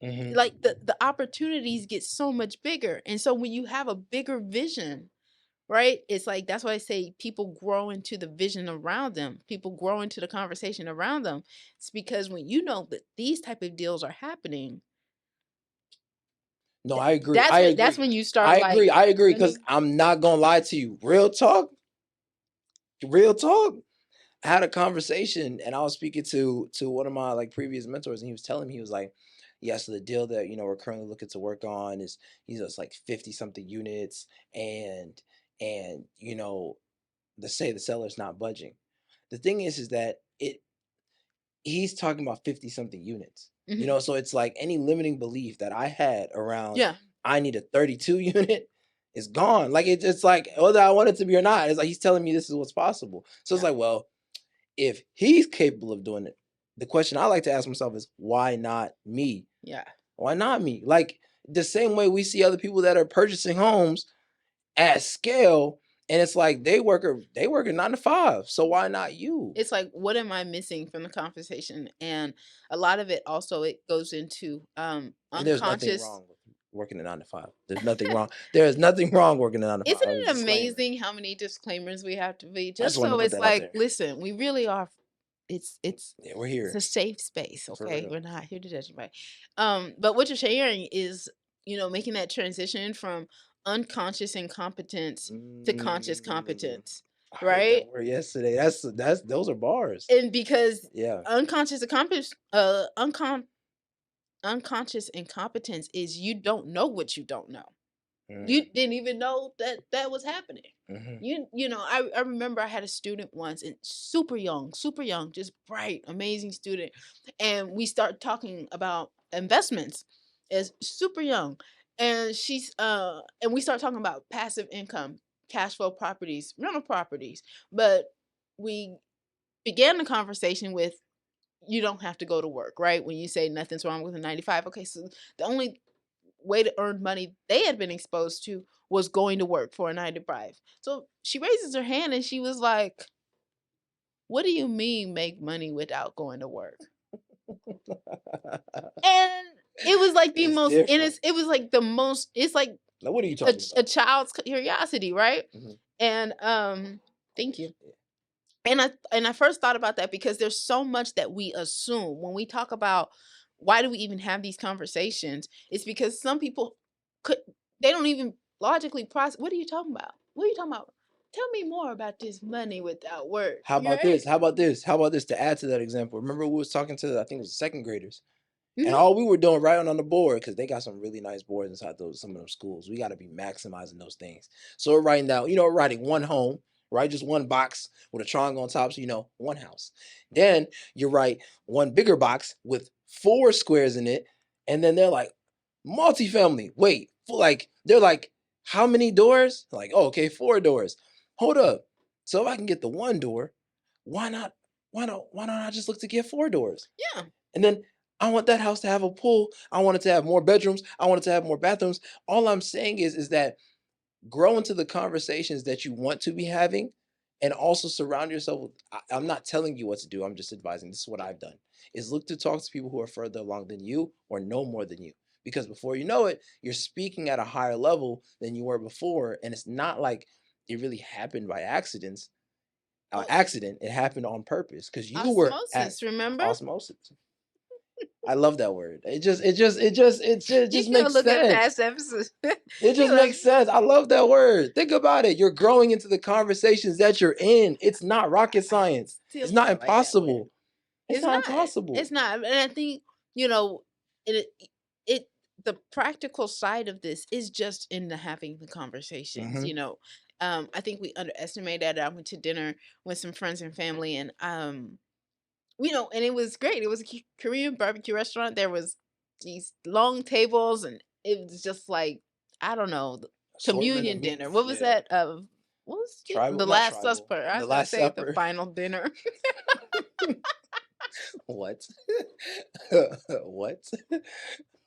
Mhm. Like the opportunities get so much bigger. And so when you have a bigger vision, right? It's like that's why I say people grow into the vision around them. People grow into the conversation around them. It's because when you know that these type of deals are happening, No, I agree. that's I when agree. you start I like, agree. I agree. let Because me, I'm not gonna lie to you. Real talk. Real talk. I had a conversation and I was speaking to one of my like previous mentors, and he was telling me, he was like, yeah, so the deal that we're currently looking to work on is, it's like 50 something units, and let's say the seller's not budging. The thing is that he's talking about 50 something units. mhm, So it's like any limiting belief that I had around yeah, I need a 32 unit is gone. Like it's like whether I want it to be or not, it's like he's telling me this is what's possible. So it's yeah, like, well, if he's capable of doing it, the question I like to ask myself is why not me? yeah. Why not me? Like the same way we see other people that are purchasing homes at scale, and it's like they work a 9 to 5. So why not you? It's like, what am I missing from the conversation? And a lot of it also, it goes into And there's nothing unconscious. wrong with working a 9 to 5. There's nothing wrong. There is nothing wrong working a 9 to 5. Isn't it Disclaimer. amazing how many disclaimers we have to be? I just Just wanted to so put it's that out like, there. listen, we really are. It's Yeah, we're it's here a safe space, for okay? real. We're not here to judge anybody. But what you're sharing is, making that transition from unconscious incompetence to conscious Mm, competence, I heard right? that word yesterday. That's those are bars. And because Yeah. unconscious incompetence, unconscious incompetence is you don't know what you don't know. You Mm, didn't even know that that was happening. mhm. I remember I had a student once, and super young, just bright, amazing student. And we start talking about investments as super young. And we start talking about passive income, cash flow properties, rental properties. But we began the conversation with, you don't have to go to work, right? When you say nothing's wrong with a 9 to 5. Okay, so the only way to earn money they had been exposed to was going to work for a 9 to 5. So she raises her hand and she was like, what do you mean make money without going to work? And it was like the It's most, and different. it was like the most, it's like Like, what are you talking a about? child's curiosity, right? Mhm. And thank you. And I first thought about that because there's so much that we assume when we talk about why do we even have these conversations? It's because some people could they don't even logically process. What are you talking about? What are you talking about? Tell me more about this money without work, How about right? this? How about this? How about this to add to that example? Remember we was talking to, I think it was second graders. And Mhm. all we were doing right on the board, because they got some really nice boards inside those some of them schools. We got to be maximizing those things. So we're writing down, we're writing one home, right? Just one box with a triangle on top, so one house. Then you write one bigger box with 4 squares in it, and then they're like, multifamily. Wait, like they're like, how many doors? Like, oh, okay, 4 doors. Hold up. So if I can get the one door, why not? Why not I just look to get 4 doors? Yeah. And then I want that house to have a pool. I want it to have more bedrooms. I want it to have more bathrooms. All I'm saying is that grow into the conversations that you want to be having, and also surround yourself with, I'm not telling you what to do. I'm just advising. This is what I've done. Is look to talk to people who are further along than you or know more than you. Because before you know it, you're speaking at a higher level than you were before. And it's not like it really happened by Well, accident. It happened on purpose because you were at osmosis, remember? osmosis. I love that word. It just You can makes look at sense. past episodes. It You just look makes sense. I love that word. Think about it. You're growing into the conversations that you're in. It's not rocket I science. still It's not don't like that word. impossible. It's It's not not. impossible. It's not. And I think, you know, it it the practical side of this is just in the having the conversations, Hmm. I think we underestimate that. I went to dinner with some friends and family and and it was great. It was a Korean barbecue restaurant. There was these long tables and it was just like I don't know, Assortment of communion dinner. meats. What was Yeah. that? What was it? Tribal, The not Last tribal. Supper. I The was gonna Last say the Supper. final dinner. What? What?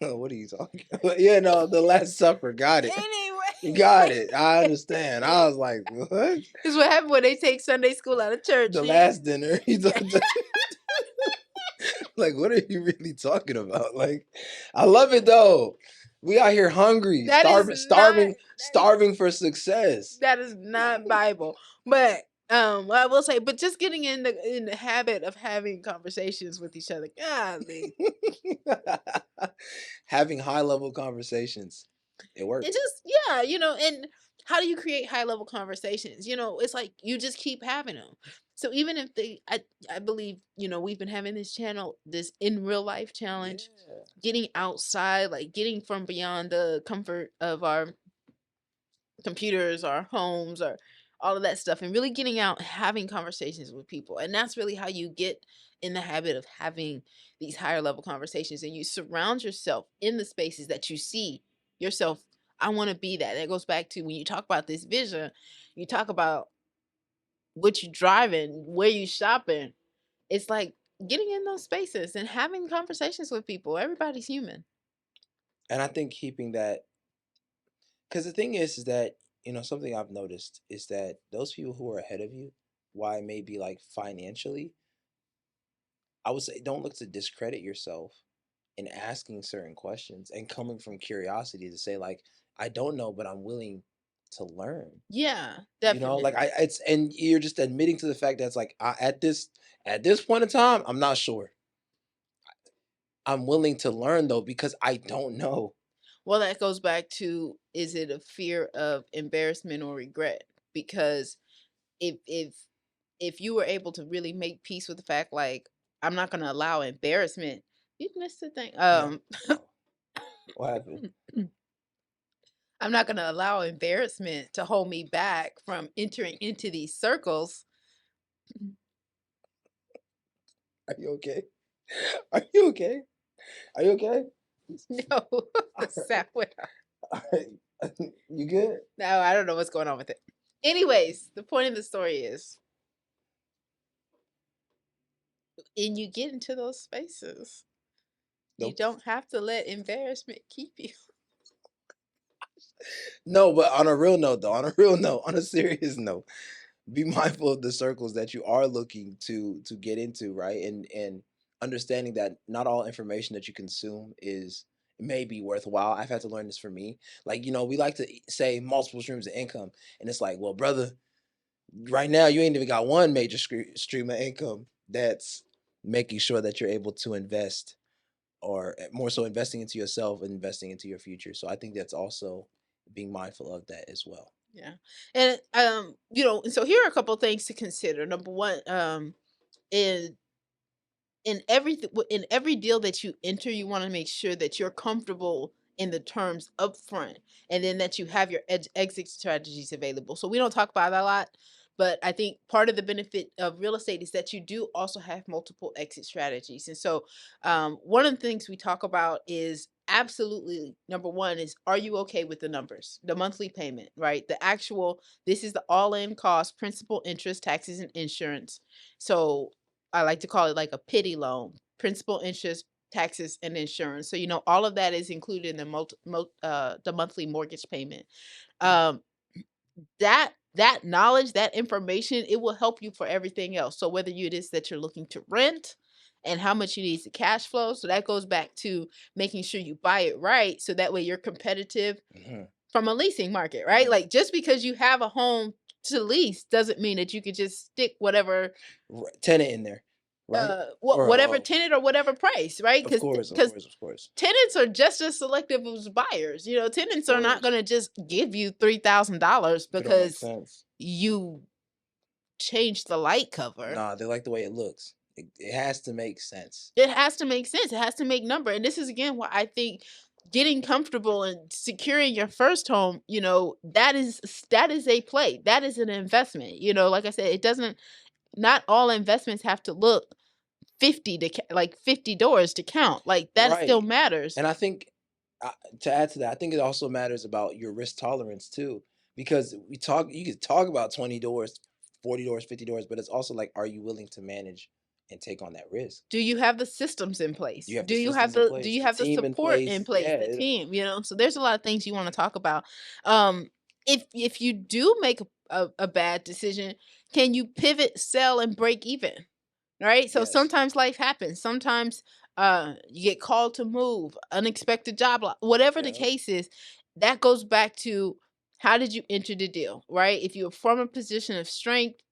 What are you talking about? Yeah, no, the Last Supper. Got it. Got Anyway, it. I understand. I was like, what? it's what happened when they take Sunday school out of church. The last dinner. Yeah. Like, what are you really talking about? Like, I love it though. We out here hungry, That is starving, not starving, starving for success. that is not Bible. But I will say, but just getting in the habit of having conversations with each other. Golly. Having high level conversations. It It works. just and how do you create high level conversations? It's like you just keep having them. So even if I believe, we've been having this channel, this in real life challenge, Yeah. getting outside, like getting from beyond the comfort of our computers, our homes, or all of that stuff, and really getting out, and having conversations with people. And that's really how you get in the habit of having these higher level conversations. And you surround yourself in the spaces that you see yourself. I want to be that. That goes back to when you talk about this vision, you talk about what you driving, where you shopping. It's like getting in those spaces and having conversations with people. Everybody's human. And I think keeping that, because the thing is that, something I've noticed is that those people who are ahead of you, why maybe like financially, I would say don't look to discredit yourself in asking certain questions and coming from curiosity to say like, I don't know, but I'm willing to learn. Yeah, Like definitely. it's, and you're just admitting to the fact that it's like, at this point in time, I'm not sure. I'm willing to learn though because I don't know. Well, that goes back to, is it a fear of embarrassment or regret? Because if you were able to really make peace with the fact, like, I'm not going to allow embarrassment. You missed the thing. No, no. What happened? I'm not going to allow embarrassment to hold me back from entering into these circles. Are you okay? Are you okay? Are you okay? No, the sound went off. All right. You good? No, I don't know what's going on with it. Anyways, the point of the story is, and you get into those spaces, you Nope. don't have to let embarrassment keep you. No, but on a real note, though, on a real note, on a serious note, be mindful of the circles that you are looking to get into, right? And understanding that not all information that you consume is may be worthwhile. I've had to learn this for me. Like, we like to say multiple streams of income, and it's like, well, brother, right now you ain't even got one major stream of income that's making sure that you're able to invest, or more so investing into yourself and investing into your future. So I think that's also being mindful of that as well. Yeah. And and so here are a couple of things to consider. Number one, in in every deal that you enter, you want to make sure that you're comfortable in the terms up front, and then that you have your exit strategies available. So we don't talk about that a lot, but I think part of the benefit of real estate is that you do also have multiple exit strategies. And so one of the things we talk about is, absolutely, number one is, are you okay with the numbers, the monthly payment, right? The actual, this is the all-in cost, principal, interest, taxes, and insurance. So I like to call it like a pity loan: principal, interest, taxes, and insurance. So all of that is included in the monthly mortgage payment. Um, that knowledge, that information, it will help you for everything else. So whether it is that you're looking to rent and how much you need to cash flow, so that goes back to making sure you buy it right, so that way you're competitive Hmm. from a leasing market, right? Hmm. Like, just because you have a home to lease doesn't mean that you could just stick whatever Tenant in there, right? Or whatever tenant or whatever price, right? of Because course, of because course, of course. tenants are just as selective as buyers. Of Tenants are not course. going to just give you $3,000 If it don't make because sense. you changed the light cover. Nah, they like the way it looks. It has to make sense. It has to make sense. It has to make number. And this is again why I think getting comfortable and securing your first home, that is a play. That is an investment. Like I said, it doesn't. Not all investments have to look 50 doors to count. Like, that still Right. matters. And I think, uh, to add to that, I think it also matters about your risk tolerance too, because you could talk about 20 doors, 40 doors, 50 doors, but it's also like, are you willing to manage and take on that risk? Do you have the systems in Do place? you have Do the you have systems in the do place, you the have the team in support in place? place, Yeah. the team? So there's a lot of things you want to talk about. Um, if you do make a bad decision, can you pivot, sell, and break even? Right? So Yes. sometimes life happens. Sometimes you get called to move, unexpected job loss, whatever the Yeah. case is. That goes back to, how did you enter the deal, right? If you're from a position of strength,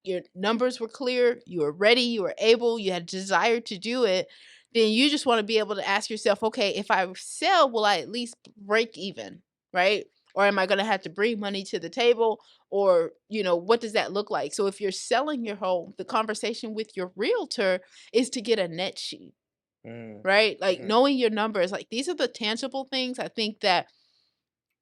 your numbers were clear, you were ready, you were able, you had desire to do it, then you just want to be able to ask yourself, okay, if I sell, will I at least break even, right? Or am I going to have to bring money to the table? Or, what does that look like? So if you're selling your home, the conversation with your realtor is to get a net sheet, Mm. right? Like, Hmm. knowing your numbers, like, these are the tangible things. I think that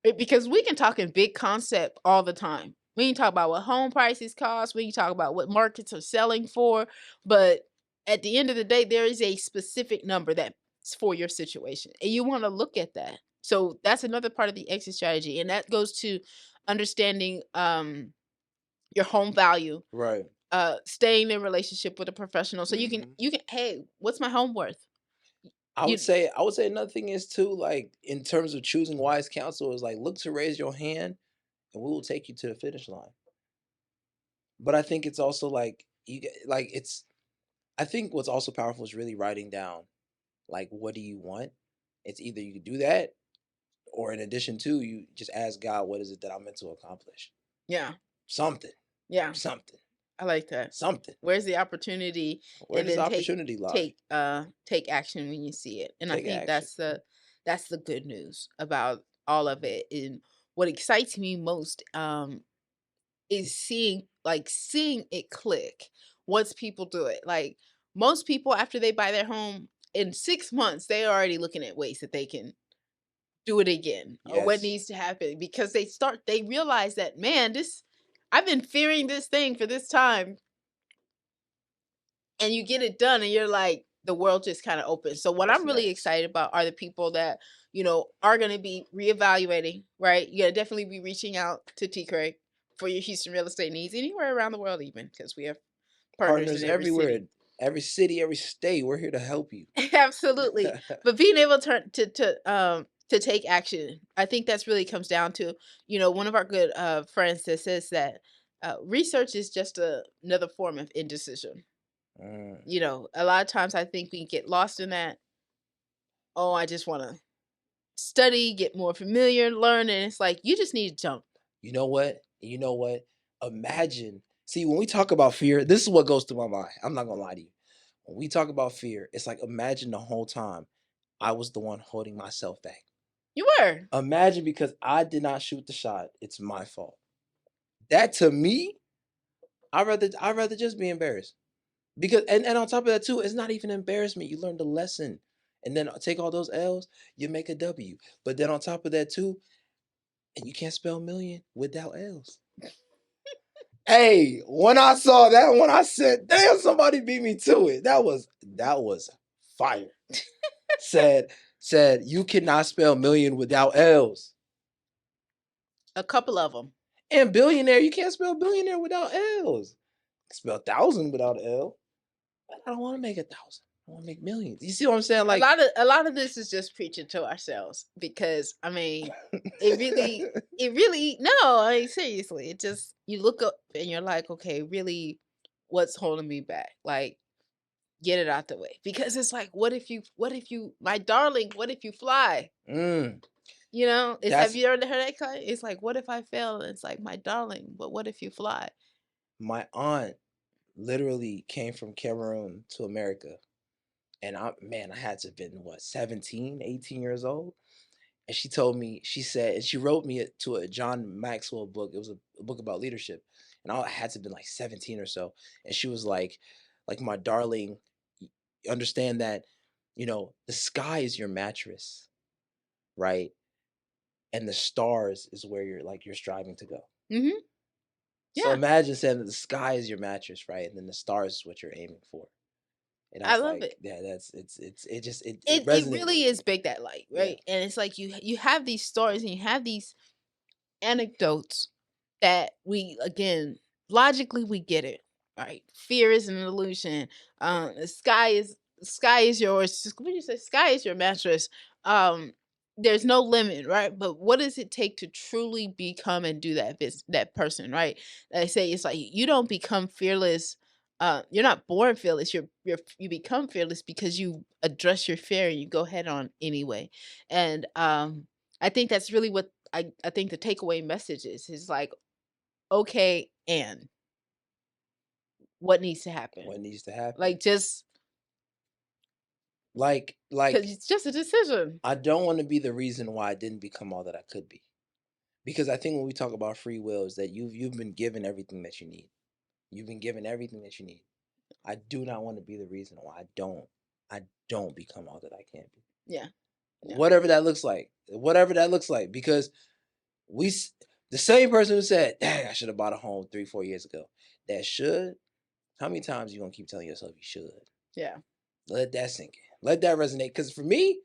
because we can talk in big concept all the time. We can talk about what home prices cost. We can talk about what markets are selling for. But at the end of the day, there is a specific number that's for your situation. And you want to look at that. So that's another part of the exit strategy. And that goes to understanding your home value, Right. staying in relationship with a professional. So Hmm. hey, what's my home worth? You I would say another thing is too, like, in terms of choosing wise counsel, is like, look to raise your hand and we will take you to the finish line. But I think it's also like, like, I think what's also powerful is really writing down, like, what do you want? It's either you can do that, or in addition to, you just ask God, what is it that I'm meant to accomplish? yeah, Something, yeah. something, I like that. something. Where's the opportunity? Where And does the then opportunity lie? take action when you see it. And I Take think action. that's the good news about all of it. And what excites me most is seeing it click once people do it. Like, most people, after they buy their home, in 6 months, they're already looking at ways that they can do it again, or what Yes. needs to happen, because they realize that, man, this I've been fearing this thing for this time, and you get it done, and you're like, the world just kind of opens. So what What's I'm really next? excited about are the people that, are going to be reevaluating, right? You're going to definitely be reaching out to TCREG for your Houston real estate needs, anywhere around the world, even, because we have partners in Partners every city. everywhere, every city, every state. We're here to help you. Absolutely. But being able to take action, I think that's really comes down to, one of our good friends that says that research is just another form of indecision. Mm. A lot of times I think we get lost in that. Oh, I just want to. study, get more familiar, learn, and it's like you just need to jump. You know what? You know what? Imagine. See, when we talk about fear, this is what goes through my mind. I'm not gonna lie to you. When we talk about fear, it's like imagine the whole time I was the one holding myself back. You were. Imagine because I did not shoot the shot, it's my fault. That to me, I'd rather just be embarrassed. Because and on top of that too, it's not even embarrassment. You learn the lesson. And then take all those L's, you make a W. But then on top of that too, and you can't spell million without L's. Hey, when I saw that one, I said, "Damn, somebody beat me to it." That was fire. said said you cannot spell million without L's. A couple of them. And billionaire, you can't spell billionaire without L's. Spell thousand without an L. But I don't want to make 1,000. I want to make millions. You see what I'm saying? A Like, lot of a lot of this is just preaching to ourselves because I mean, it really no, I mean, seriously, it just you look up and you're like, okay, really, what's holding me back? Like, get it out the way because it's like, what if you, my darling, what if you fly? mm, You know, it's have that's you ever heard that kind? It's like, what if I fail? And it's like, my darling, but what if you fly? my aunt literally came from Cameroon to America. And I had to have been what, 17, 18 years old. And she told me, she said, and she wrote me to a John Maxwell book. It was a book about leadership. And I had to have been like 17 or so. And she was like, my darling, understand that, the sky is your mattress, right? And the stars is where you're striving to go. Hmm. So Yeah, imagine saying that the sky is your mattress, right? And then the stars is what you're aiming for. And I I was love like, it. yeah, it just it It resonated really with is me. big that light, Yeah. right? And it's like you have these stories and you have these anecdotes that we again logically we get it, right? Fear is an illusion. The sky is yours. What do you say? Sky is your mattress. Um, there's no limit, right? But what does it take to truly become and do that person, right? They say it's like you don't become fearless. You're not born fearless. You become fearless because you address your fear and you go head on anyway. And I think that's really what I think the takeaway message is like, okay, and what needs to happen? What needs to happen? Like just Like because it's just a decision. I don't want to be the reason why I didn't become all that I could be. Because I think when we talk about free will is that you've been given everything that you need. You've been given everything that you need. I do not want to be the reason why I don't become all that I can be. Yeah, yeah. Whatever that looks like. Whatever that looks like. Because we the same person who said, "Dang, I should have bought a home 3, 4 years ago." That should. How many times you gonna keep telling yourself you should? Yeah. Let that sink in. Let that resonate. Because for me,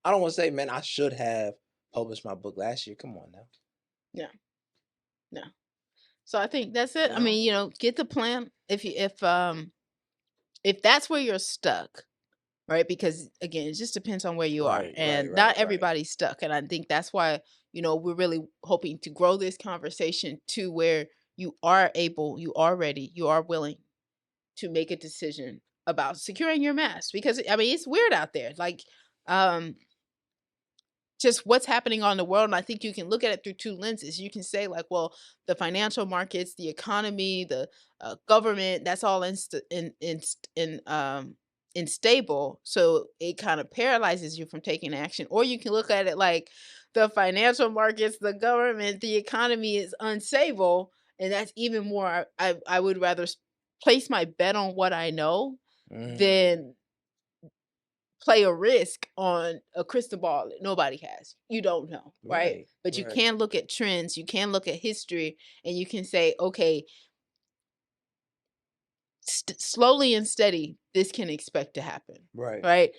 I don't want to say, man, I should have published my book last year. Come on now. Yeah. Yeah. So I think that's it. You I know? mean, get the plan if that's where you're stuck, right? Because again, it just depends on where you are. Right, right, And right, not right. everybody's stuck. And I think that's why, we're really hoping to grow this conversation to where you are able, you are ready, you are willing to make a decision about securing your mask because I mean it's weird out there. Like um just what's happening on the world and I think you can look at it through two lenses. You can say like, well, the financial markets, the economy, the government, that's all unstable, so it kind of paralyzes you from taking action. Or you can look at it like the financial markets, the government, the economy is unstable, and that's even more. I would rather place my bet on what I know Mm, than play a risk on a crystal ball that nobody has. You don't know, right? right, But you right, can look at trends, you can look at history, and you can say, okay, slowly and steady, this can expect to happen, right. right?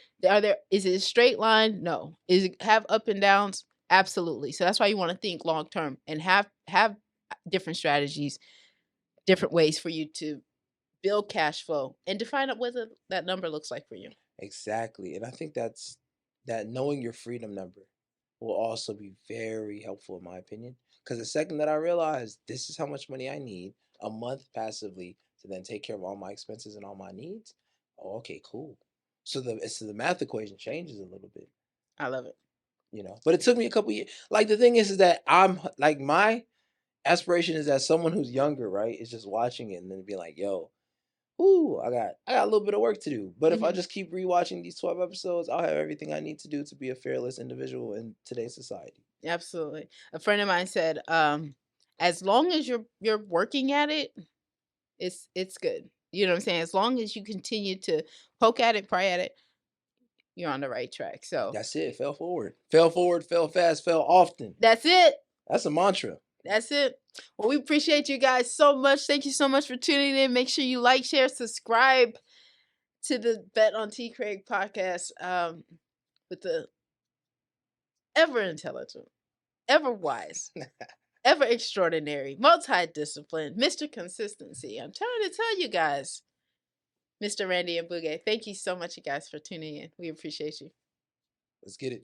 Is it a straight line? No. Is it have up and downs? Absolutely. So that's why you want to think long term and have different strategies, different ways for you to build cash flow and define up what that number looks like for you. Exactly. And I think that knowing your freedom number will also be very helpful in my opinion. Because the second that I realize this is how much money I need a month passively to then take care of all my expenses and all my needs, oh, okay, cool. So the math equation changes a little bit. I love it. you know. But it took me a couple years. Like the thing is that I'm like my aspiration is that someone who's younger, right, is just watching it and then be like, "Yo, ooh, I got a little bit of work to do." But if I Mhm. just keep rewatching these 12 episodes, I'll have everything I need to do to be a fearless individual in today's society. Absolutely. A friend of mine said, as long as you're working at it, it's good. You know what I'm saying? As long as you continue to poke at it, pry at it, you're on the right track. So That's it. Fail forward. Fail forward, fail fast, fail often. that's it. That's a mantra. That's it. Well, we appreciate you guys so much. Thank you so much for tuning in. Make sure you like, share, subscribe to the Bet on TCREG podcast with the ever intelligent, ever wise, ever extraordinary, multidisciplined, Mr. Consistency. I'm trying to tell you guys, Mr. Randy and Bougie. Thank you so much, you guys, for tuning in. We appreciate you. Let's get it.